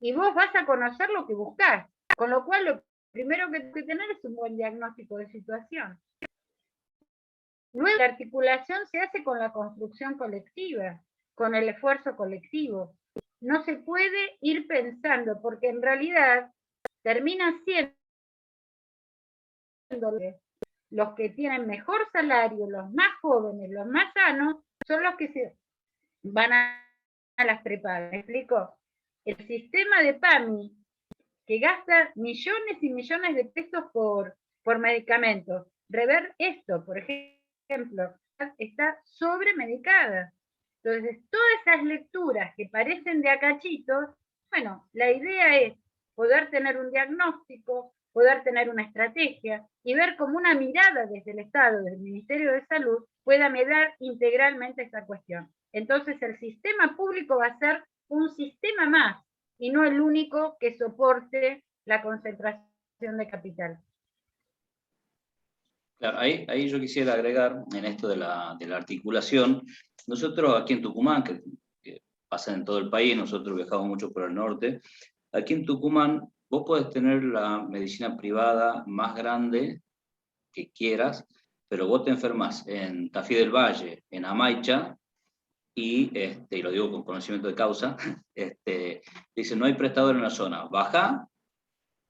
Y vos vas a conocer lo que buscás. Con lo cual, lo primero que hay que tener es un buen diagnóstico de situación. Luego, la articulación se hace con la construcción colectiva, con el esfuerzo colectivo. No se puede ir pensando, porque en realidad termina siendo los que tienen mejor salario, los más jóvenes, los más sanos, son los que se van a las prepagas. ¿Me explico? El sistema de PAMI, que gasta millones y millones de pesos por medicamentos, rever esto, por ejemplo, está sobremedicada. Entonces, todas esas lecturas que parecen de a cachitos, bueno, la idea es poder tener un diagnóstico, poder tener una estrategia y ver como una mirada desde el Estado, desde el Ministerio de Salud, pueda mirar integralmente esta cuestión. Entonces el sistema público va a ser un sistema más, y no el único que soporte la concentración de capital. Claro, ahí yo quisiera agregar en esto de la articulación. Nosotros aquí en Tucumán, que pasa en todo el país, nosotros viajamos mucho por el norte, aquí en Tucumán vos podés tener la medicina privada más grande que quieras, pero vos te enfermas en Tafí del Valle, en Amaicha, y lo digo con conocimiento de causa, dicen no hay prestador en la zona, baja,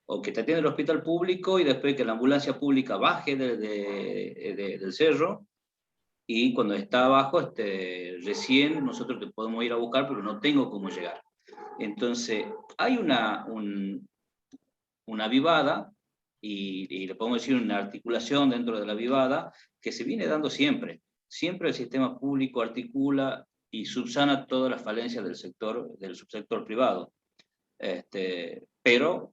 o que te atiende el hospital público y después que la ambulancia pública baje del cerro, y cuando está abajo, recién nosotros te podemos ir a buscar, pero no tengo cómo llegar. Entonces, hay una vivada, y le podemos decir una articulación dentro de la vivada, que se viene dando siempre. Siempre el sistema público articula y subsana todas las falencias del subsector privado. Pero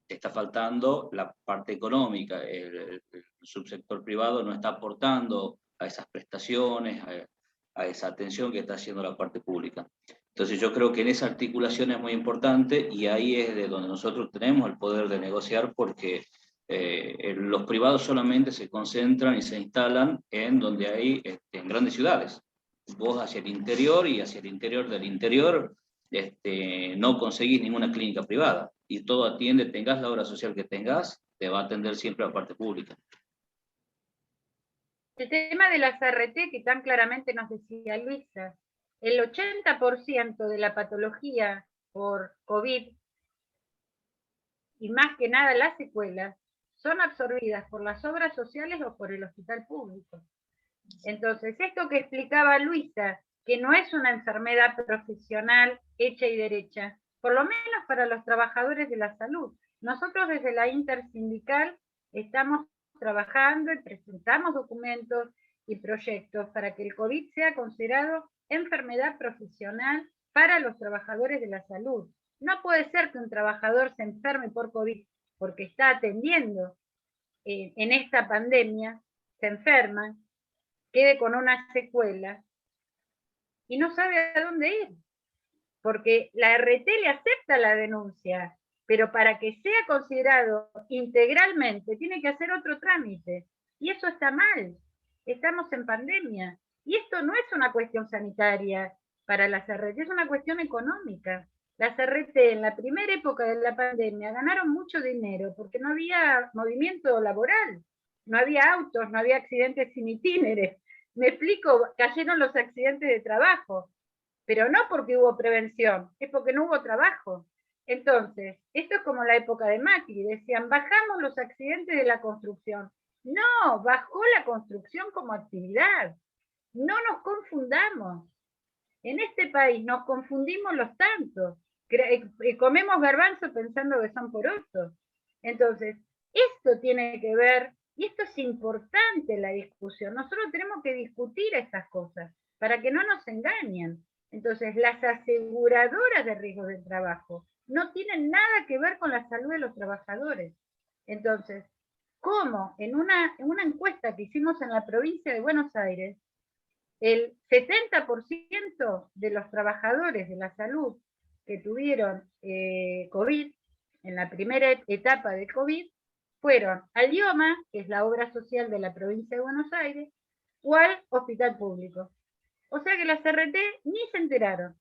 está faltando la parte económica, el subsector privado no está aportando a esas prestaciones, a esa atención que está haciendo la parte pública. Entonces yo creo que en esa articulación es muy importante, y ahí es de donde nosotros tenemos el poder de negociar, porque los privados solamente se concentran y se instalan en donde hay, en grandes ciudades. Vos hacia el interior, y hacia el interior del interior, no conseguís ninguna clínica privada, y todo atiende, tengas la obra social que tengas, te va a atender siempre la parte pública. El tema de las ART, que tan claramente nos decía Luisa, el 80% de la patología por COVID, y más que nada las secuelas, son absorbidas por las obras sociales o por el hospital público. Entonces, esto que explicaba Luisa, que no es una enfermedad profesional hecha y derecha, por lo menos para los trabajadores de la salud. Nosotros desde la intersindical estamos trabajando y presentamos documentos y proyectos para que el COVID sea considerado enfermedad profesional para los trabajadores de la salud. No puede ser que un trabajador se enferme por COVID porque está atendiendo en esta pandemia, se enferma, quede con una secuela y no sabe a dónde ir, porque la RT le acepta la denuncia, pero para que sea considerado integralmente tiene que hacer otro trámite, y eso está mal. Estamos en pandemia, y esto no es una cuestión sanitaria para las RT, es una cuestión económica. Las RT en la primera época de la pandemia ganaron mucho dinero porque no había movimiento laboral, no había autos, no había accidentes sin itinerario. Me explico, cayeron los accidentes de trabajo, pero no porque hubo prevención, es porque no hubo trabajo. Entonces, esto es como la época de Macri, decían, bajamos los accidentes de la construcción. No, bajó la construcción como actividad. No nos confundamos. En este país nos confundimos los tantos. Comemos garbanzos pensando que son porotos. Entonces, esto tiene que ver, y esto es importante la discusión. Nosotros tenemos que discutir estas cosas para que no nos engañen. Entonces, las aseguradoras de riesgos del trabajo no tienen nada que ver con la salud de los trabajadores. Entonces, ¿cómo? En una encuesta que hicimos en la provincia de Buenos Aires, el 70% de los trabajadores de la salud que tuvieron COVID, en la primera etapa de COVID, fueron al IOMA, que es la obra social de la provincia de Buenos Aires, o al hospital público. O sea que las RT ni se enteraron.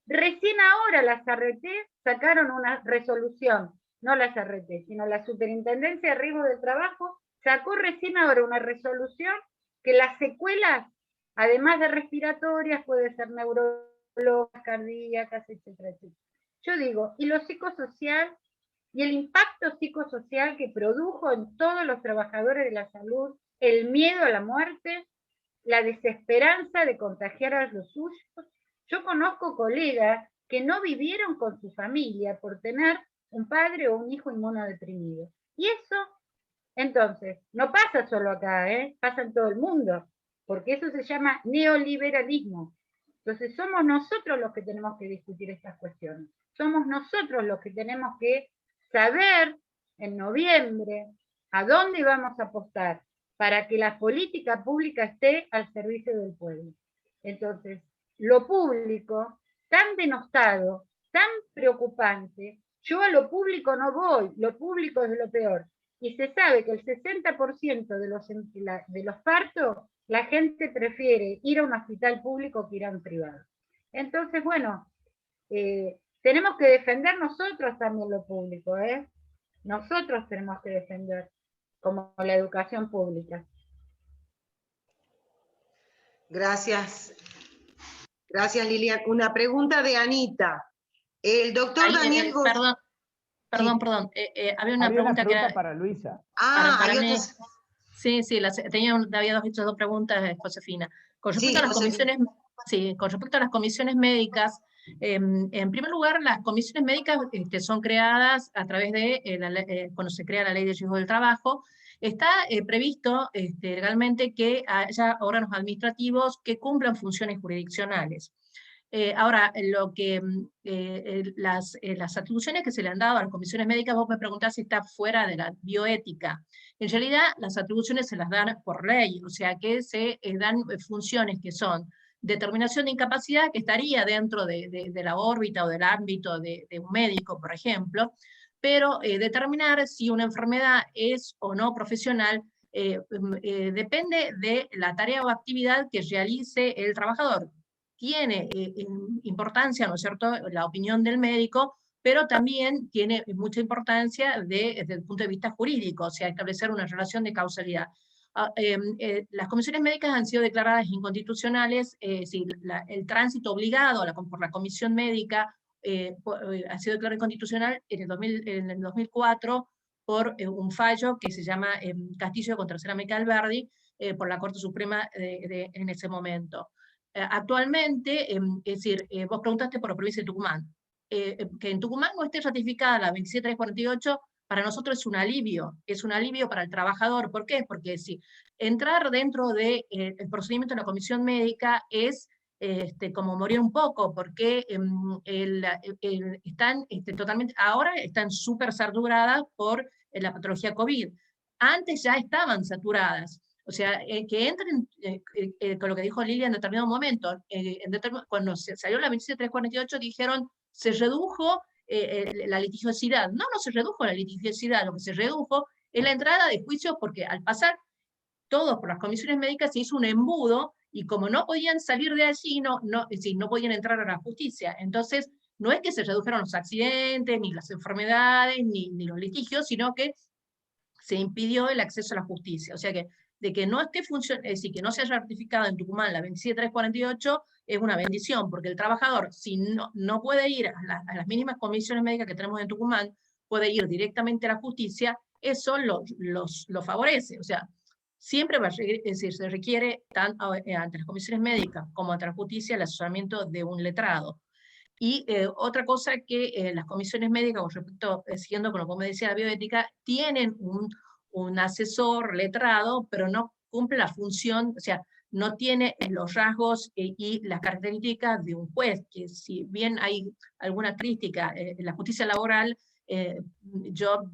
Recién ahora las RT sacaron una resolución, no las RT, sino la Superintendencia de Riesgos del Trabajo sacó recién ahora una resolución que las secuelas, además de respiratorias, puede ser neurológicas, cardíacas, etcétera, etcétera. Yo digo, y lo psicosocial, y el impacto psicosocial que produjo en todos los trabajadores de la salud, el miedo a la muerte, la desesperanza de contagiar a los suyos. Yo conozco colegas que no vivieron con su familia por tener un padre o un hijo inmunodeprimido. Y eso, entonces, no pasa solo acá, pasa en todo el mundo, porque eso se llama neoliberalismo. Entonces somos nosotros los que tenemos que discutir estas cuestiones. Somos nosotros los que tenemos que saber en noviembre a dónde vamos a apostar. para que la política pública esté al servicio del pueblo. Entonces, lo público, tan denostado, tan preocupante, yo a lo público no voy, lo público es lo peor. Y se sabe que el 60% de los partos, la gente prefiere ir a un hospital público que ir a un privado. Entonces, bueno, tenemos que defender nosotros también lo público, ¿eh? Nosotros tenemos que defender, como la educación pública. Gracias. Gracias, Lilian. Una pregunta de Anita. El doctor Daniel Goyán. Perdón. Había una pregunta que era para Luisa. para hay mí. otras. Sí, había hecho dos preguntas, Josefina. Con respecto a las comisiones, con respecto a las comisiones médicas, en primer lugar, las comisiones médicas son creadas a través de, cuando se crea la Ley de Riesgo del Trabajo, está previsto legalmente que haya órganos administrativos que cumplan funciones jurisdiccionales. Ahora, las atribuciones que se le han dado a las comisiones médicas, vos me preguntás si está fuera de la bioética. En realidad, las atribuciones se las dan por ley, o sea que se dan funciones que son determinación de incapacidad, que estaría dentro de la órbita o del ámbito de un médico, por ejemplo, pero determinar si una enfermedad es o no profesional depende de la tarea o actividad que realice el trabajador. Tiene importancia, ¿no es cierto?, la opinión del médico, pero también tiene mucha importancia desde el punto de vista jurídico, o sea, establecer una relación de causalidad. Las comisiones médicas han sido declaradas inconstitucionales, el tránsito obligado por la comisión médica ha sido declarado inconstitucional en el 2004 por un fallo que se llama Castillo contra Cerámica Alberdi, por la Corte Suprema en ese momento. Actualmente, es decir, vos preguntaste por la provincia de Tucumán, que en Tucumán no esté ratificada la 27348, para nosotros es un alivio para el trabajador. ¿Por qué? Porque si entrar dentro del procedimiento de la comisión médica es como morir un poco, porque están totalmente, ahora están súper saturadas por la patología COVID. Antes ya estaban saturadas. O sea, que entren con lo que dijo Lilia en determinado momento. Cuando salió la 27348 dijeron, se redujo la litigiosidad. No se redujo la litigiosidad, lo que se redujo es la entrada de juicios, porque al pasar todos por las comisiones médicas se hizo un embudo, y como no podían salir de allí, no podían entrar a la justicia. Entonces, no es que se redujeron los accidentes, ni las enfermedades, ni los litigios, sino que se impidió el acceso a la justicia. O sea que de que no esté funcionando, es decir, que no se haya ratificado en Tucumán la 27348, es una bendición, porque el trabajador, si no puede ir a las mínimas comisiones médicas que tenemos en Tucumán, puede ir directamente a la justicia, eso lo favorece. O sea, siempre es decir, se requiere, tanto ante las comisiones médicas como ante la justicia, el asesoramiento de un letrado. Y otra cosa que las comisiones médicas, con respecto, siguiendo con lo que me decía la bioética, tienen un asesor letrado, pero no cumple la función, o sea, no tiene los rasgos y las características de un juez, que si bien hay alguna crítica en la justicia laboral, yo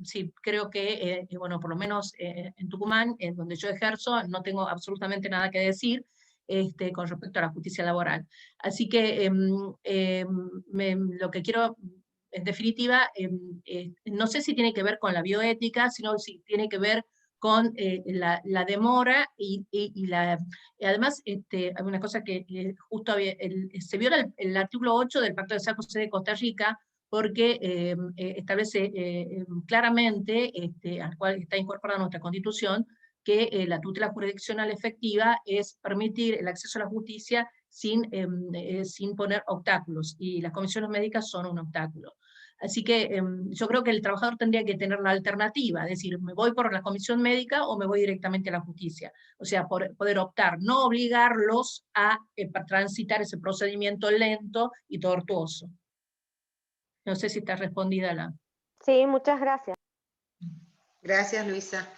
sí creo que, bueno, por lo menos en Tucumán, en donde yo ejerzo, no tengo absolutamente nada que decir con respecto a la justicia laboral. Así que lo que quiero, en definitiva, no sé si tiene que ver con la bioética, sino si tiene que ver con la demora y además hay una cosa que justo se viola el artículo 8 del Pacto de San José de Costa Rica, porque establece claramente, al cual está incorporada nuestra Constitución, que la tutela jurisdiccional efectiva es permitir el acceso a la justicia sin poner obstáculos, y las comisiones médicas son un obstáculo. Así que yo creo que el trabajador tendría que tener la alternativa, es decir, me voy por la comisión médica o me voy directamente a la justicia. O sea, poder optar, no obligarlos a transitar ese procedimiento lento y tortuoso. No sé si está respondida la... Sí, muchas gracias. Gracias, Luisa.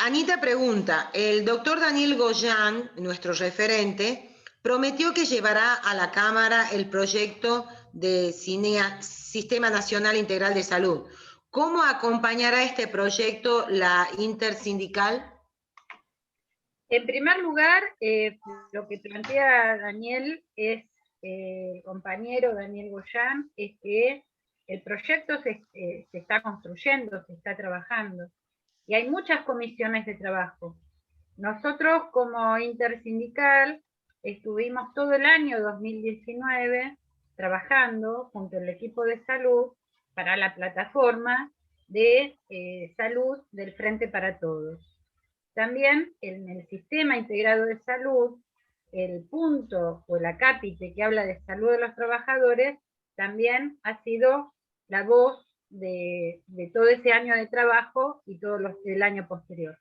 Anita pregunta, el doctor Daniel Goyán, nuestro referente, prometió que llevará a la Cámara el proyecto de Sistema Nacional Integral de Salud. ¿Cómo acompañará este proyecto la intersindical? En primer lugar, lo que plantea Daniel el compañero Daniel Goyán, es que el proyecto se está construyendo, se está trabajando, y hay muchas comisiones de trabajo. Nosotros como intersindical estuvimos todo el año 2019 trabajando junto al equipo de salud para la plataforma de salud del Frente para Todos. También en el sistema integrado de salud, el punto o el acápite que habla de salud de los trabajadores también ha sido la voz de todo ese año de trabajo y todo el año posterior.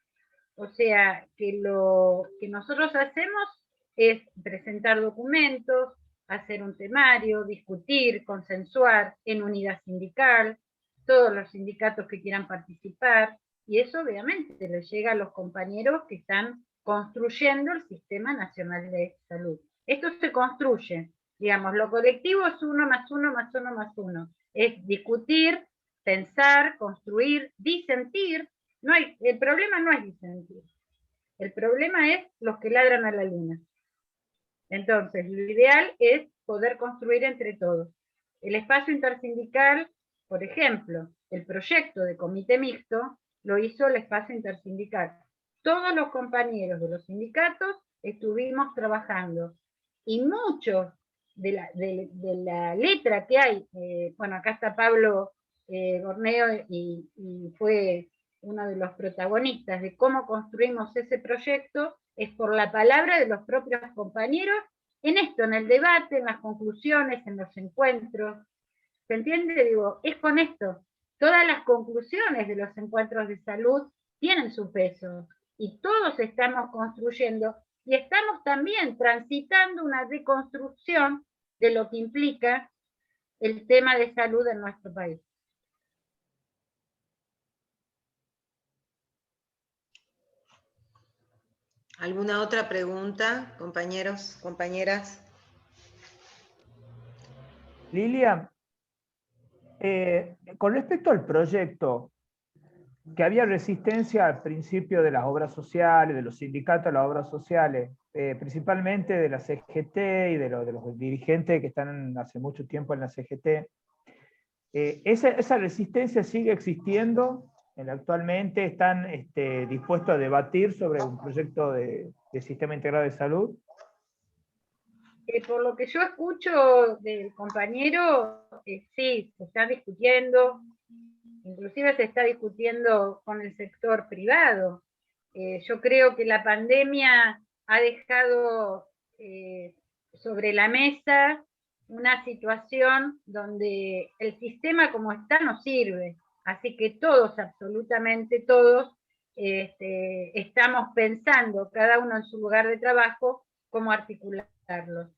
O sea, que lo que nosotros hacemos es presentar documentos, hacer un temario, discutir, consensuar en unidad sindical, todos los sindicatos que quieran participar, y eso obviamente le llega a los compañeros que están construyendo el Sistema Nacional de Salud. Esto se construye, digamos, lo colectivo es 1 más 1 más 1 más 1. Es discutir, pensar, construir, disentir. El problema no es disentir. El problema es los que ladran a la luna. Entonces, lo ideal es poder construir entre todos. El espacio intersindical, por ejemplo, el proyecto de comité mixto, lo hizo el espacio intersindical. Todos los compañeros de los sindicatos estuvimos trabajando, y muchos de la letra que hay, bueno, acá está Pablo Borneo, y fue uno de los protagonistas de cómo construimos ese proyecto, es por la palabra de los propios compañeros, en esto, en el debate, en las conclusiones, en los encuentros. ¿Se entiende? Digo, es con esto. Todas las conclusiones de los encuentros de salud tienen su peso, y todos estamos construyendo, y estamos también transitando una deconstrucción de lo que implica el tema de salud en nuestro país. ¿Alguna otra pregunta, compañeros, compañeras? Lilia, con respecto al proyecto, que había resistencia al principio de las obras sociales, de los sindicatos a las obras sociales, principalmente de la CGT y de los dirigentes que están hace mucho tiempo en la CGT. ¿Esa resistencia sigue existiendo? ¿Actualmente están dispuestos a debatir sobre un proyecto de sistema integrado de salud? Por lo que yo escucho del compañero, sí, se está discutiendo, inclusive se está discutiendo con el sector privado. Yo creo que la pandemia ha dejado sobre la mesa una situación donde el sistema como está no sirve, así que todos, absolutamente todos, estamos pensando, cada uno en su lugar de trabajo, cómo articularlo.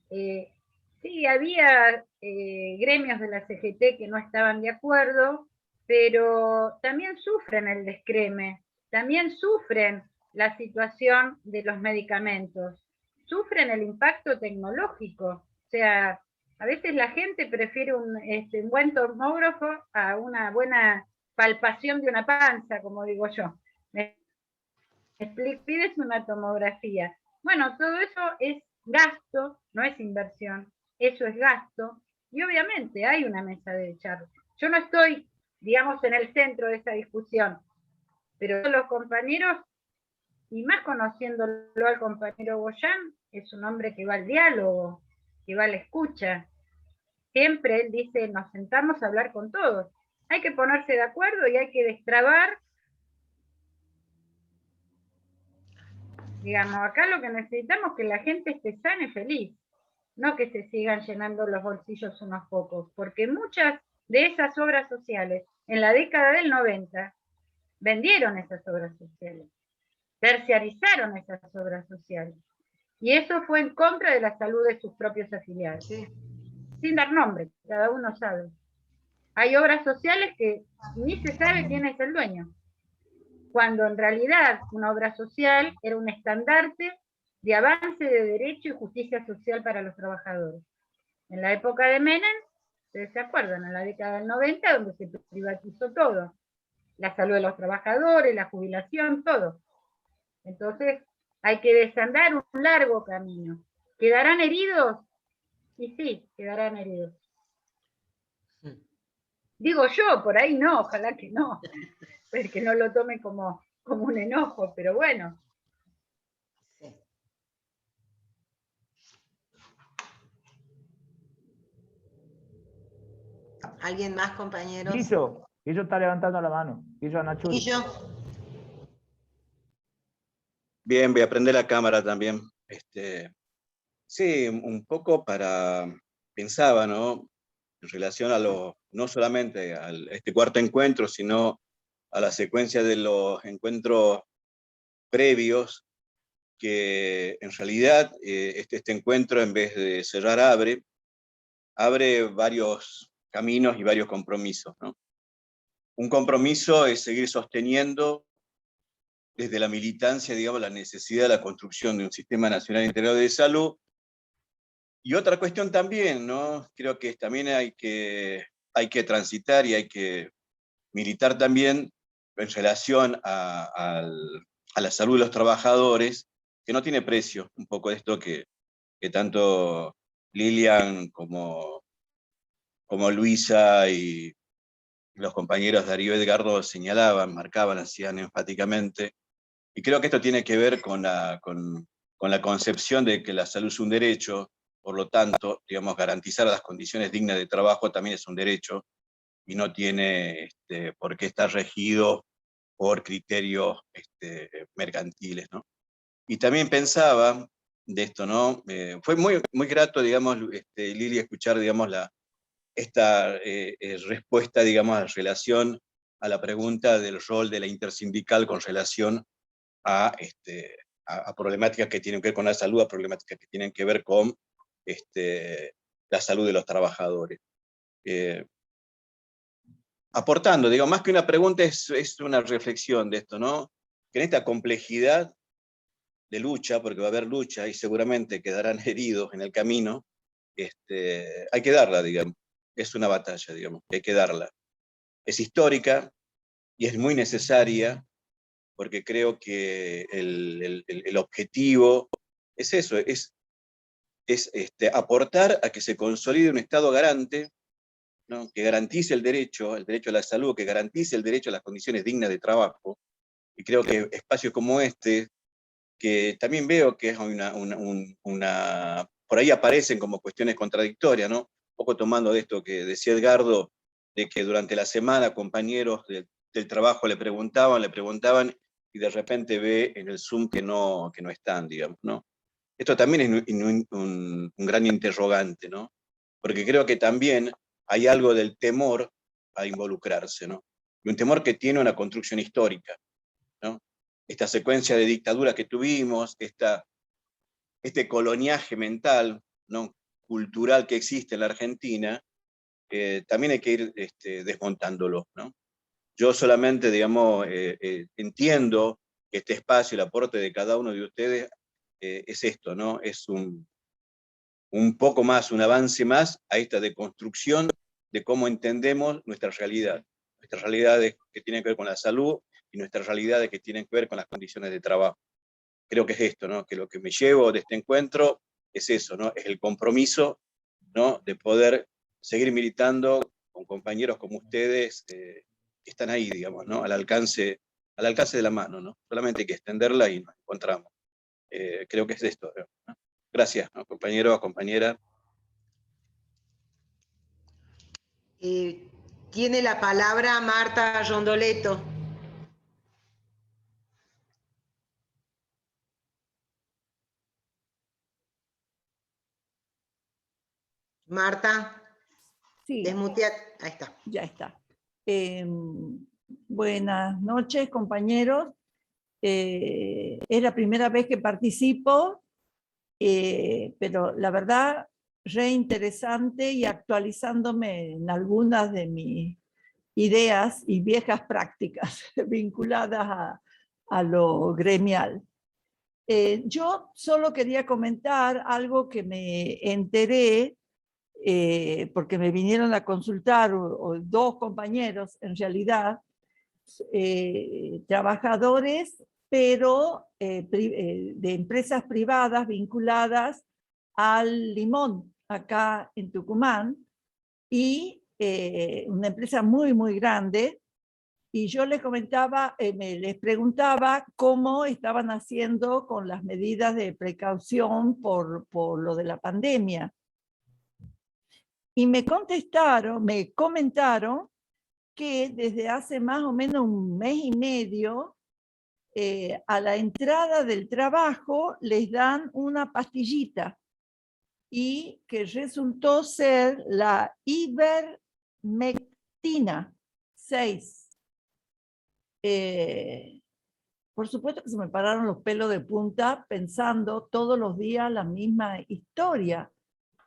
Sí, había gremios de la CGT que no estaban de acuerdo, pero también sufren el descreme, también sufren la situación de los medicamentos, sufren el impacto tecnológico. O sea, a veces la gente prefiere un buen tomógrafo a una buena palpación de una panza, como digo yo. Pides una tomografía. Bueno, todo eso es gasto, no es inversión, eso es gasto, y obviamente hay una mesa de charla. Yo no estoy, digamos, en el centro de esa discusión, pero los compañeros, y más conociéndolo al compañero Goyán, es un hombre que va al diálogo, que va a la escucha. Siempre él dice, nos sentamos a hablar con todos. Hay que ponerse de acuerdo y hay que destrabar. Digamos, acá lo que necesitamos es que la gente esté sana y feliz, no que se sigan llenando los bolsillos unos pocos, porque muchas de esas obras sociales, en la década del 90, vendieron esas obras sociales, terciarizaron esas obras sociales, y eso fue en contra de la salud de sus propios afiliados. Sí. Sin dar nombre, cada uno sabe. Hay obras sociales que ni se sabe quién es el dueño, cuando en realidad una obra social era un estandarte de avance de derecho y justicia social para los trabajadores. En la época de Menem ustedes se acuerdan, en la década del 90, donde se privatizó todo. La salud de los trabajadores, la jubilación, todo. Entonces, hay que desandar un largo camino. ¿Quedarán heridos? Y sí, quedarán heridos. Digo yo, por ahí no, ojalá que no. Pues que no lo tome como un enojo, pero bueno. Sí. ¿Alguien más, compañeros? Guillo está levantando la mano. Guillo Anachuri. Guillo. Bien, voy a prender la cámara también. Sí, un poco pensaba, ¿no? En relación a no solamente a este cuarto encuentro, sino a la secuencia de los encuentros previos, que en realidad este encuentro, en vez de cerrar, abre varios caminos y varios compromisos, ¿no? Un compromiso es seguir sosteniendo desde la militancia, digamos, la necesidad de la construcción de un sistema nacional integrado de salud. Y otra cuestión también, ¿no? Creo que también hay que transitar y hay que militar también en relación a la salud de los trabajadores, que no tiene precio. Un poco de esto que tanto Lilian como Luisa y los compañeros Darío y Edgardo señalaban, marcaban, hacían enfáticamente. Y creo que esto tiene que ver con la concepción de que la salud es un derecho, por lo tanto, digamos, garantizar las condiciones dignas de trabajo también es un derecho, y no tiene por qué estar regido por criterios mercantiles, ¿no? Y también pensaba de esto, ¿no? Fue muy, muy grato, digamos, Lili, escuchar, digamos, esta respuesta, digamos, en relación a la pregunta del rol de la intersindical con relación a problemáticas que tienen que ver con la salud, a problemáticas que tienen que ver con la salud de los trabajadores. Aportando, digo, más que una pregunta, es una reflexión de esto, ¿no? Que en esta complejidad de lucha, porque va a haber lucha y seguramente quedarán heridos en el camino, hay que darla, digamos. Es una batalla, digamos, hay que darla. Es histórica y es muy necesaria, porque creo que el objetivo es eso, es aportar a que se consolide un Estado garante, ¿no? Que garantice el derecho a la salud, que garantice el derecho a las condiciones dignas de trabajo. Y creo que espacios como este, que también veo que es por ahí aparecen como cuestiones contradictorias, ¿no? Un poco tomando de esto que decía Edgardo, de que durante la semana compañeros del trabajo le preguntaban, y de repente ve en el Zoom que no están, digamos, ¿no? Esto también es un gran interrogante, ¿no? Porque creo que también hay algo del temor a involucrarse, ¿no? Y un temor que tiene una construcción histórica, ¿no? Esta secuencia de dictaduras que tuvimos, este coloniaje mental, ¿no? Cultural que existe en la Argentina, también hay que ir desmontándolo, ¿no? Yo solamente, digamos, entiendo que este espacio, el aporte de cada uno de ustedes, es esto, ¿no? Es un poco más, un avance más a esta deconstrucción de cómo entendemos nuestras realidades que tienen que ver con la salud y nuestras realidades que tienen que ver con las condiciones de trabajo. Creo que es esto, ¿no? Que lo que me llevo de este encuentro es eso, ¿no? Es el compromiso, ¿no? De poder seguir militando con compañeros como ustedes, que están ahí, digamos, ¿no? Al alcance de la mano, ¿no? Solamente hay que extenderla y nos encontramos. Creo que es esto, ¿no? Gracias, ¿no? Compañeros, compañeras. Tiene la palabra Marta Rondoleto. Marta. Sí. Desmuteate. Ahí está. Ya está. Buenas noches, compañeros. Es la primera vez que participo, pero la verdad, re interesante y actualizándome en algunas de mis ideas y viejas prácticas vinculadas a lo gremial. Yo solo quería comentar algo que me enteré porque me vinieron a consultar, o dos compañeros en realidad, trabajadores, pero de empresas privadas vinculadas al limón, acá en Tucumán, y una empresa muy, muy grande, y yo les comentaba, les preguntaba cómo estaban haciendo con las medidas de precaución por lo de la pandemia. Y me comentaron que desde hace más o menos un mes y medio, a la entrada del trabajo les dan una pastillita, y que resultó ser la ivermectina 6. Por supuesto que se me pararon los pelos de punta pensando todos los días la misma historia.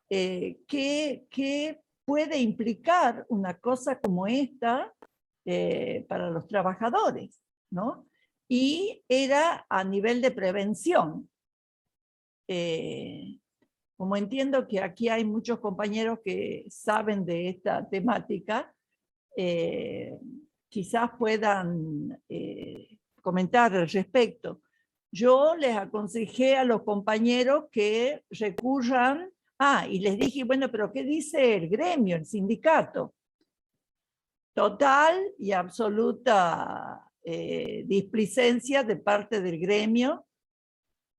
¿Qué puede implicar una cosa como esta para los trabajadores, ¿no? Y era a nivel de prevención. Como entiendo que aquí hay muchos compañeros que saben de esta temática, quizás puedan comentar al respecto. Yo les aconsejé a los compañeros que recurran, y les dije, bueno, pero ¿qué dice el gremio, el sindicato? Total y absoluta displicencia de parte del gremio.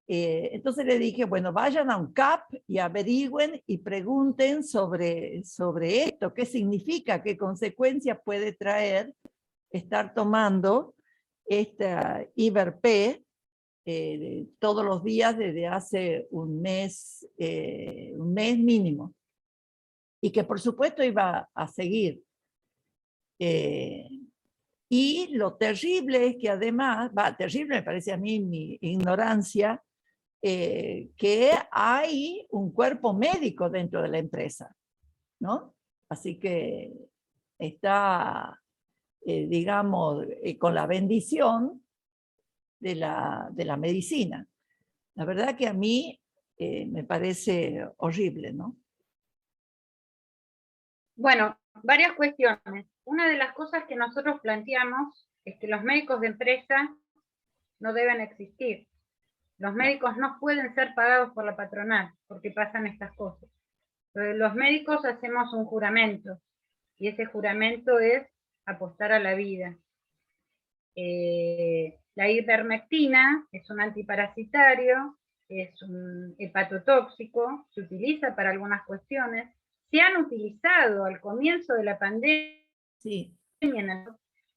Entonces le dije, bueno, vayan a un CAP y averigüen y pregunten sobre esto, qué significa, qué consecuencias puede traer estar tomando esta Iberp todos los días desde hace un mes mínimo. Y que por supuesto iba a seguir. Y lo terrible es que además, terrible me parece a mí mi ignorancia, que hay un cuerpo médico dentro de la empresa, ¿no? Así que está, digamos, con la bendición de la medicina. La verdad que a mí me parece horrible, ¿no? Bueno, varias cuestiones. Una de las cosas que nosotros planteamos es que los médicos de empresa no deben existir. Los médicos no pueden ser pagados por la patronal, porque pasan estas cosas. Entonces, los médicos hacemos un juramento, y ese juramento es apostar a la vida. La ivermectina es un antiparasitario, es un hepatotóxico, se utiliza para algunas cuestiones. Se han utilizado al comienzo de la pandemia, sí,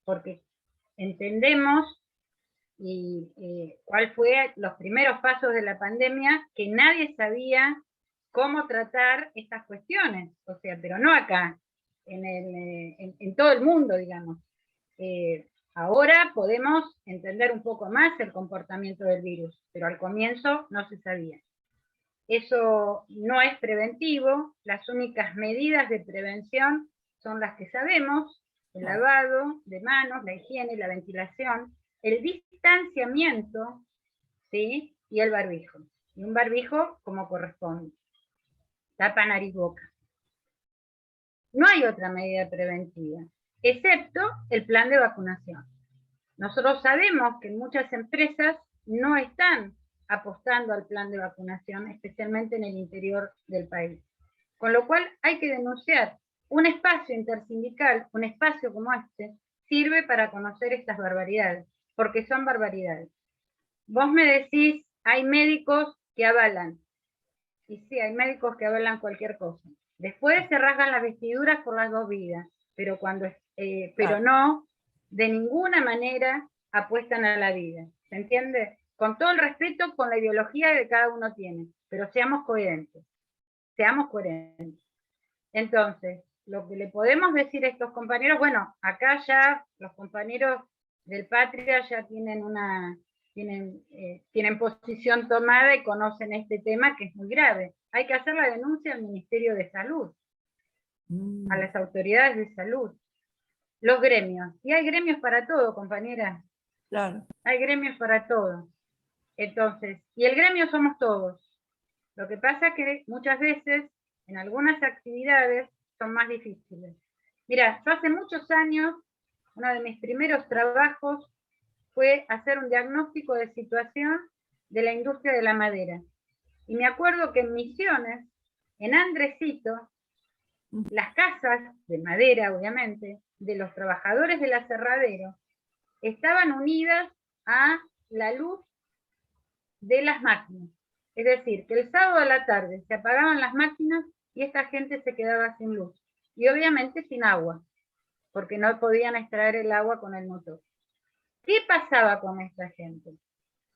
porque entendemos cuál fue los primeros pasos de la pandemia, que nadie sabía cómo tratar estas cuestiones, o sea, pero no acá, en todo el mundo, digamos. Ahora podemos entender un poco más el comportamiento del virus, pero al comienzo no se sabía. Eso no es preventivo, las únicas medidas de prevención son las que sabemos: el lavado de manos, la higiene, la ventilación, el distanciamiento, ¿sí? Y el barbijo. Y un barbijo como corresponde. Tapa, nariz, boca. No hay otra medida preventiva, excepto el plan de vacunación. Nosotros sabemos que muchas empresas no están apostando al plan de vacunación, especialmente en el interior del país. Con lo cual hay que denunciar. Un espacio intersindical, un espacio como este, sirve para conocer estas barbaridades, porque son barbaridades. Vos me decís, hay médicos que avalan. Y sí, hay médicos que avalan cualquier cosa. Después se rasgan las vestiduras por las dos vidas, pero no, de ninguna manera apuestan a la vida. ¿Se entiende? Con todo el respeto, con la ideología que cada uno tiene, pero seamos coherentes. Seamos coherentes. Entonces, lo que le podemos decir a estos compañeros, bueno, acá ya los compañeros del Patria ya tienen tienen posición tomada y conocen este tema, que es muy grave. Hay que hacer la denuncia al Ministerio de Salud, a las autoridades de salud, los gremios. Y hay gremios para todo, compañeras. Claro. Hay gremios para todo. Entonces, y el gremio somos todos. Lo que pasa es que muchas veces en algunas actividades son más difíciles. Mira, yo hace muchos años, uno de mis primeros trabajos fue hacer un diagnóstico de situación de la industria de la madera. Y me acuerdo que en Misiones, en Andresito, las casas de madera, obviamente, de los trabajadores del aserradero, estaban unidas a la luz de las máquinas. Es decir, que el sábado a la tarde se apagaban las máquinas y esta gente se quedaba sin luz. Y obviamente sin agua, porque no podían extraer el agua con el motor. ¿Qué pasaba con esta gente?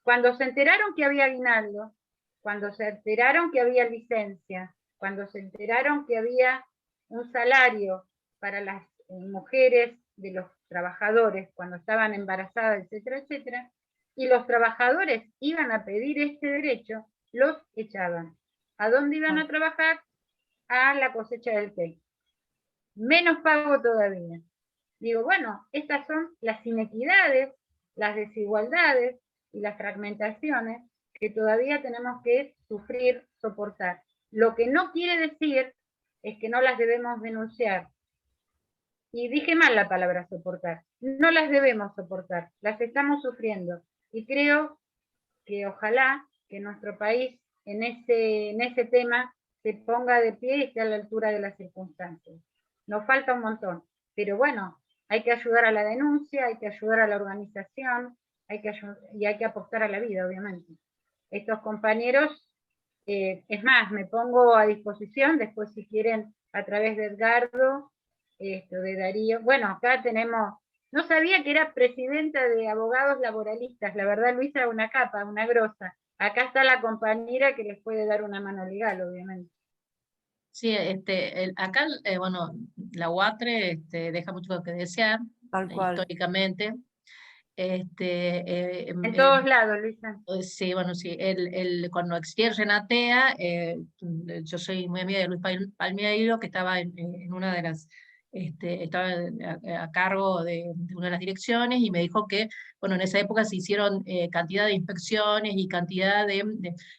Cuando se enteraron que había aguinaldo, cuando se enteraron que había licencia, cuando se enteraron que había un salario para las mujeres de los trabajadores cuando estaban embarazadas, etcétera, etcétera, y los trabajadores iban a pedir este derecho, los echaban. ¿A dónde iban a trabajar? A la cosecha del té. Menos pago todavía. Digo, bueno, estas son las inequidades, las desigualdades y las fragmentaciones que todavía tenemos que sufrir, soportar. Lo que no quiere decir es que no las debemos denunciar. Y dije mal la palabra soportar. No las debemos soportar, las estamos sufriendo. Y creo que ojalá que nuestro país en ese tema se ponga de pie y esté a la altura de las circunstancias. Nos falta un montón, pero bueno, hay que ayudar a la denuncia, hay que ayudar a la organización, y hay que apostar a la vida, obviamente. Estos compañeros, es más, me pongo a disposición, después si quieren, a través de Edgardo, de Darío. Bueno, acá tenemos, no sabía que era presidenta de abogados laboralistas, la verdad Luisa era una capa, una grosa. Acá está la compañera que les puede dar una mano legal, obviamente. Sí, acá, bueno, la UATRE deja mucho que desear, históricamente. En todos lados, Luisa. Sí, bueno, sí, cuando existía el Renatea, yo soy muy amiga de Luis Palmiero, que estaba en una de las, estaba a cargo de una de las direcciones, y me dijo que, bueno, en esa época se hicieron cantidad de inspecciones y cantidad de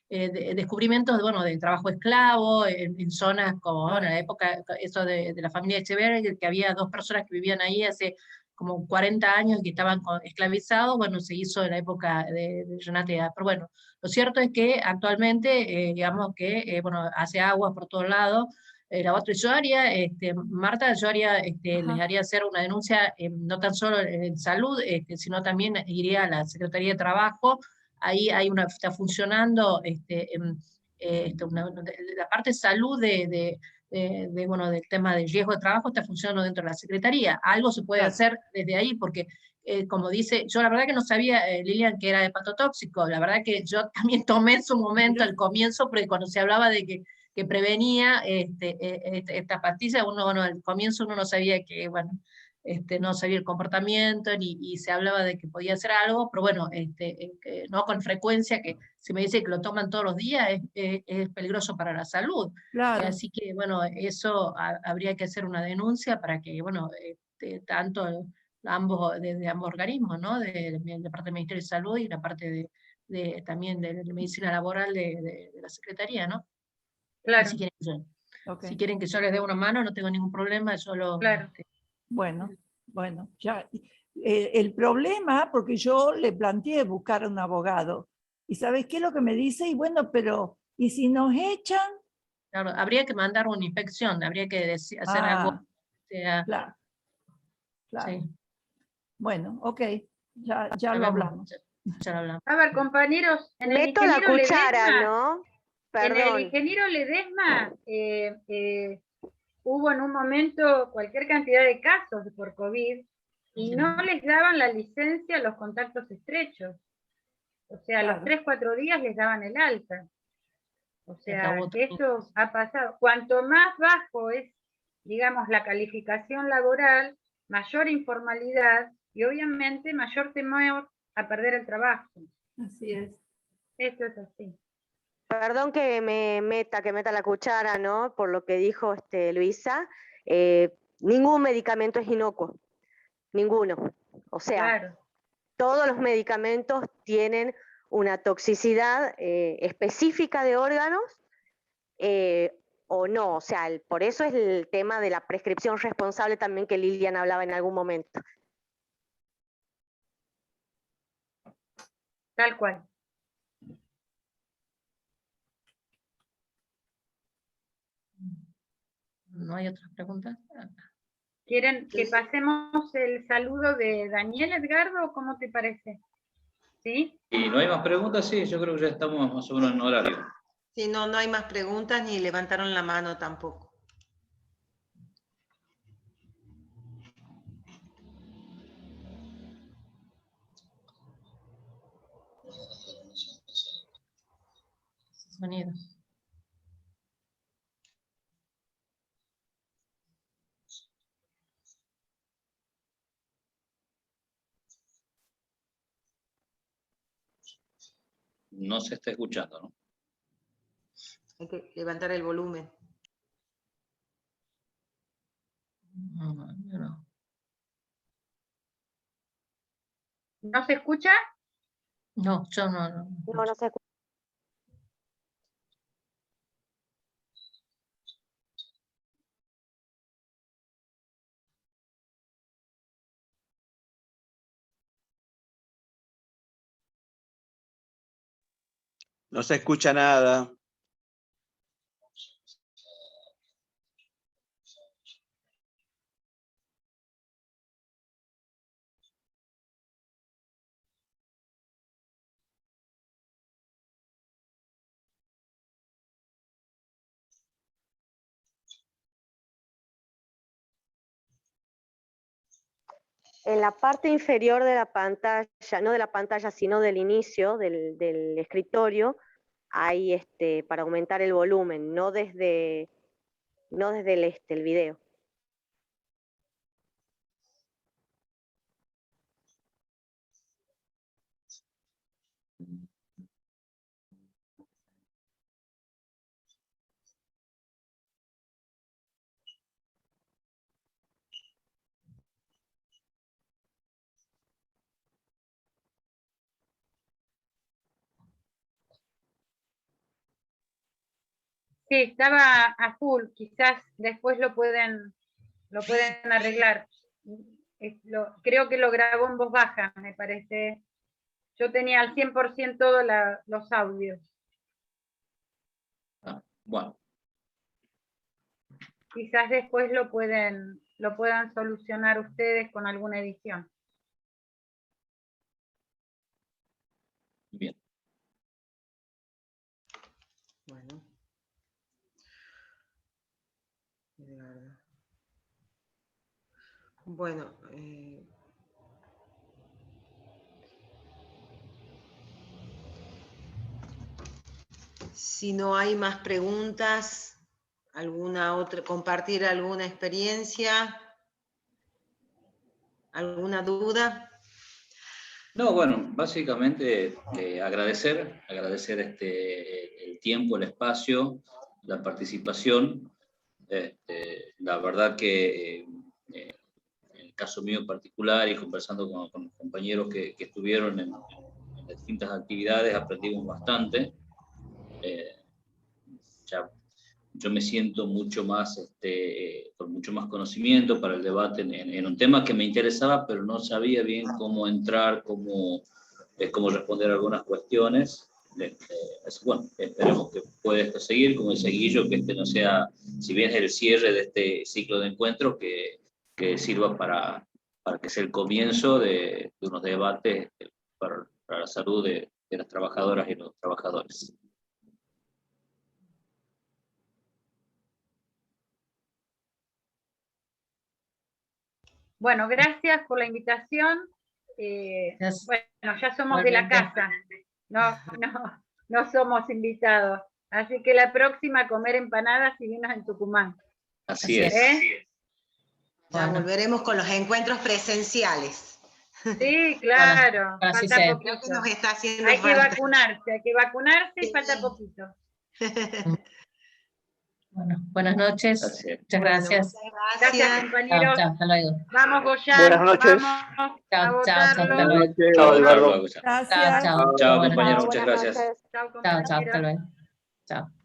descubrimientos, bueno, de trabajo esclavo, en zonas como, bueno, en la época, eso de la familia Echeverri, que había 2 personas que vivían ahí hace como 40 años que estaban esclavizados, bueno, se hizo en la época de Renatea. Pero bueno, lo cierto es que actualmente, digamos que, bueno, hace aguas por todos lados. La otra, yo haría, Marta, yo haría, les haría hacer una denuncia, no tan solo en salud, sino también iría a la Secretaría de Trabajo. Ahí hay está funcionando la parte de salud bueno, del tema del riesgo de trabajo está funcionando dentro de la Secretaría. Algo se puede hacer desde ahí, porque como dice, yo la verdad que no sabía, Lilian, que era hepatotóxico. La verdad que yo también tomé en su momento al comienzo, porque cuando se hablaba de que prevenía esta pastilla, bueno, al comienzo uno no sabía que, bueno, no sabía el comportamiento, y se hablaba de que podía hacer algo, pero bueno, no con frecuencia, que si me dice que lo toman todos los días, es peligroso para la salud. Claro. Así que, bueno, eso habría que hacer una denuncia para que, bueno, tanto desde ambos organismos, ¿no? La parte del Ministerio de Salud y la parte también de Medicina Laboral de la Secretaría, ¿no? Claro. Si quieren que yo les dé una mano, no tengo ningún problema, yo lo... Claro. Bueno, ya. El problema, porque yo le planteé buscar un abogado, y ¿sabes qué es lo que me dice? Y bueno, pero, ¿y si nos echan? Claro, habría que mandar una inspección, habría que hacer algo. Claro. Sí. Bueno, ok, ya lo hablamos. Ya lo hablamos. A ver, compañeros, en el Meto la ingeniero cuchara, Ledesma, ¿no? En el Perdón. ingeniero Ledesma hubo en un momento cualquier cantidad de casos por COVID y no les daban la licencia a los contactos estrechos. O sea, a los 3-4 días les daban el alta. O sea, eso ha pasado. Cuanto más bajo es, digamos, la calificación laboral, mayor informalidad y obviamente mayor temor a perder el trabajo. Así es. Esto es así. Perdón que meta la cuchara, ¿no? Por lo que dijo Luisa. Ningún medicamento es inocuo. Ninguno. O sea, todos los medicamentos tienen una toxicidad específica de órganos, o no. O sea, por eso es el tema de la prescripción responsable también que Lilian hablaba en algún momento. Tal cual. ¿No hay otras preguntas? ¿Quieren que pasemos el saludo de Daniel, Edgardo, o cómo te parece? ¿Sí? Y no hay más preguntas, sí, yo creo que ya estamos más o menos en horario. Si no, no hay más preguntas ni levantaron la mano tampoco. Sonido. No se está escuchando, ¿no? Hay que levantar el volumen. No, yo no. ¿No se escucha? No, yo no. No, no se escucha. No se escucha nada. En la parte inferior de la pantalla, no de la pantalla, sino del inicio del escritorio, hay para aumentar el volumen, no desde el video. Sí, estaba a full, quizás después lo pueden arreglar. Creo que lo grabó en voz baja, me parece. Yo tenía al 100% todos los audios. Bueno, Quizás después lo puedan solucionar ustedes con alguna edición. bien. Bueno. Bueno, si no hay más preguntas, compartir alguna experiencia, alguna duda. No, bueno, básicamente agradecer el tiempo, el espacio, la participación. La verdad que en el caso mío en particular y conversando con compañeros que estuvieron en las distintas actividades, aprendimos bastante. Ya yo me siento mucho más, con mucho más conocimiento para el debate en un tema que me interesaba, pero no sabía bien cómo entrar, cómo responder algunas cuestiones. Bueno, esperemos que pueda esto seguir, como dice Guillo, que este no sea, si bien es el cierre de este ciclo de encuentros, que sirva para que sea el comienzo de unos debates para la salud de las trabajadoras y los trabajadores. Bueno, gracias por la invitación. Bueno, ya somos de la casa, no somos invitados. Así que la próxima a comer empanadas y vinos en Tucumán. Así es. Ya volveremos con los encuentros presenciales. Sí, claro. Bueno, falta poquito. Que nos está haciendo hay falta. que vacunarse y falta poquito. Bueno, buenas noches. Gracias. Muchas gracias. Gracias, compañeros. Chao, hasta luego. Vamos, Goyan. Buenas noches. Vamos Chao, a chao, hasta votarlo. luego. Chao, Edgardo. Gracias. Chao, Chao, Buenas compañeros, muchas noches. gracias. Chao, Chao, hasta compañeros. luego. Chao.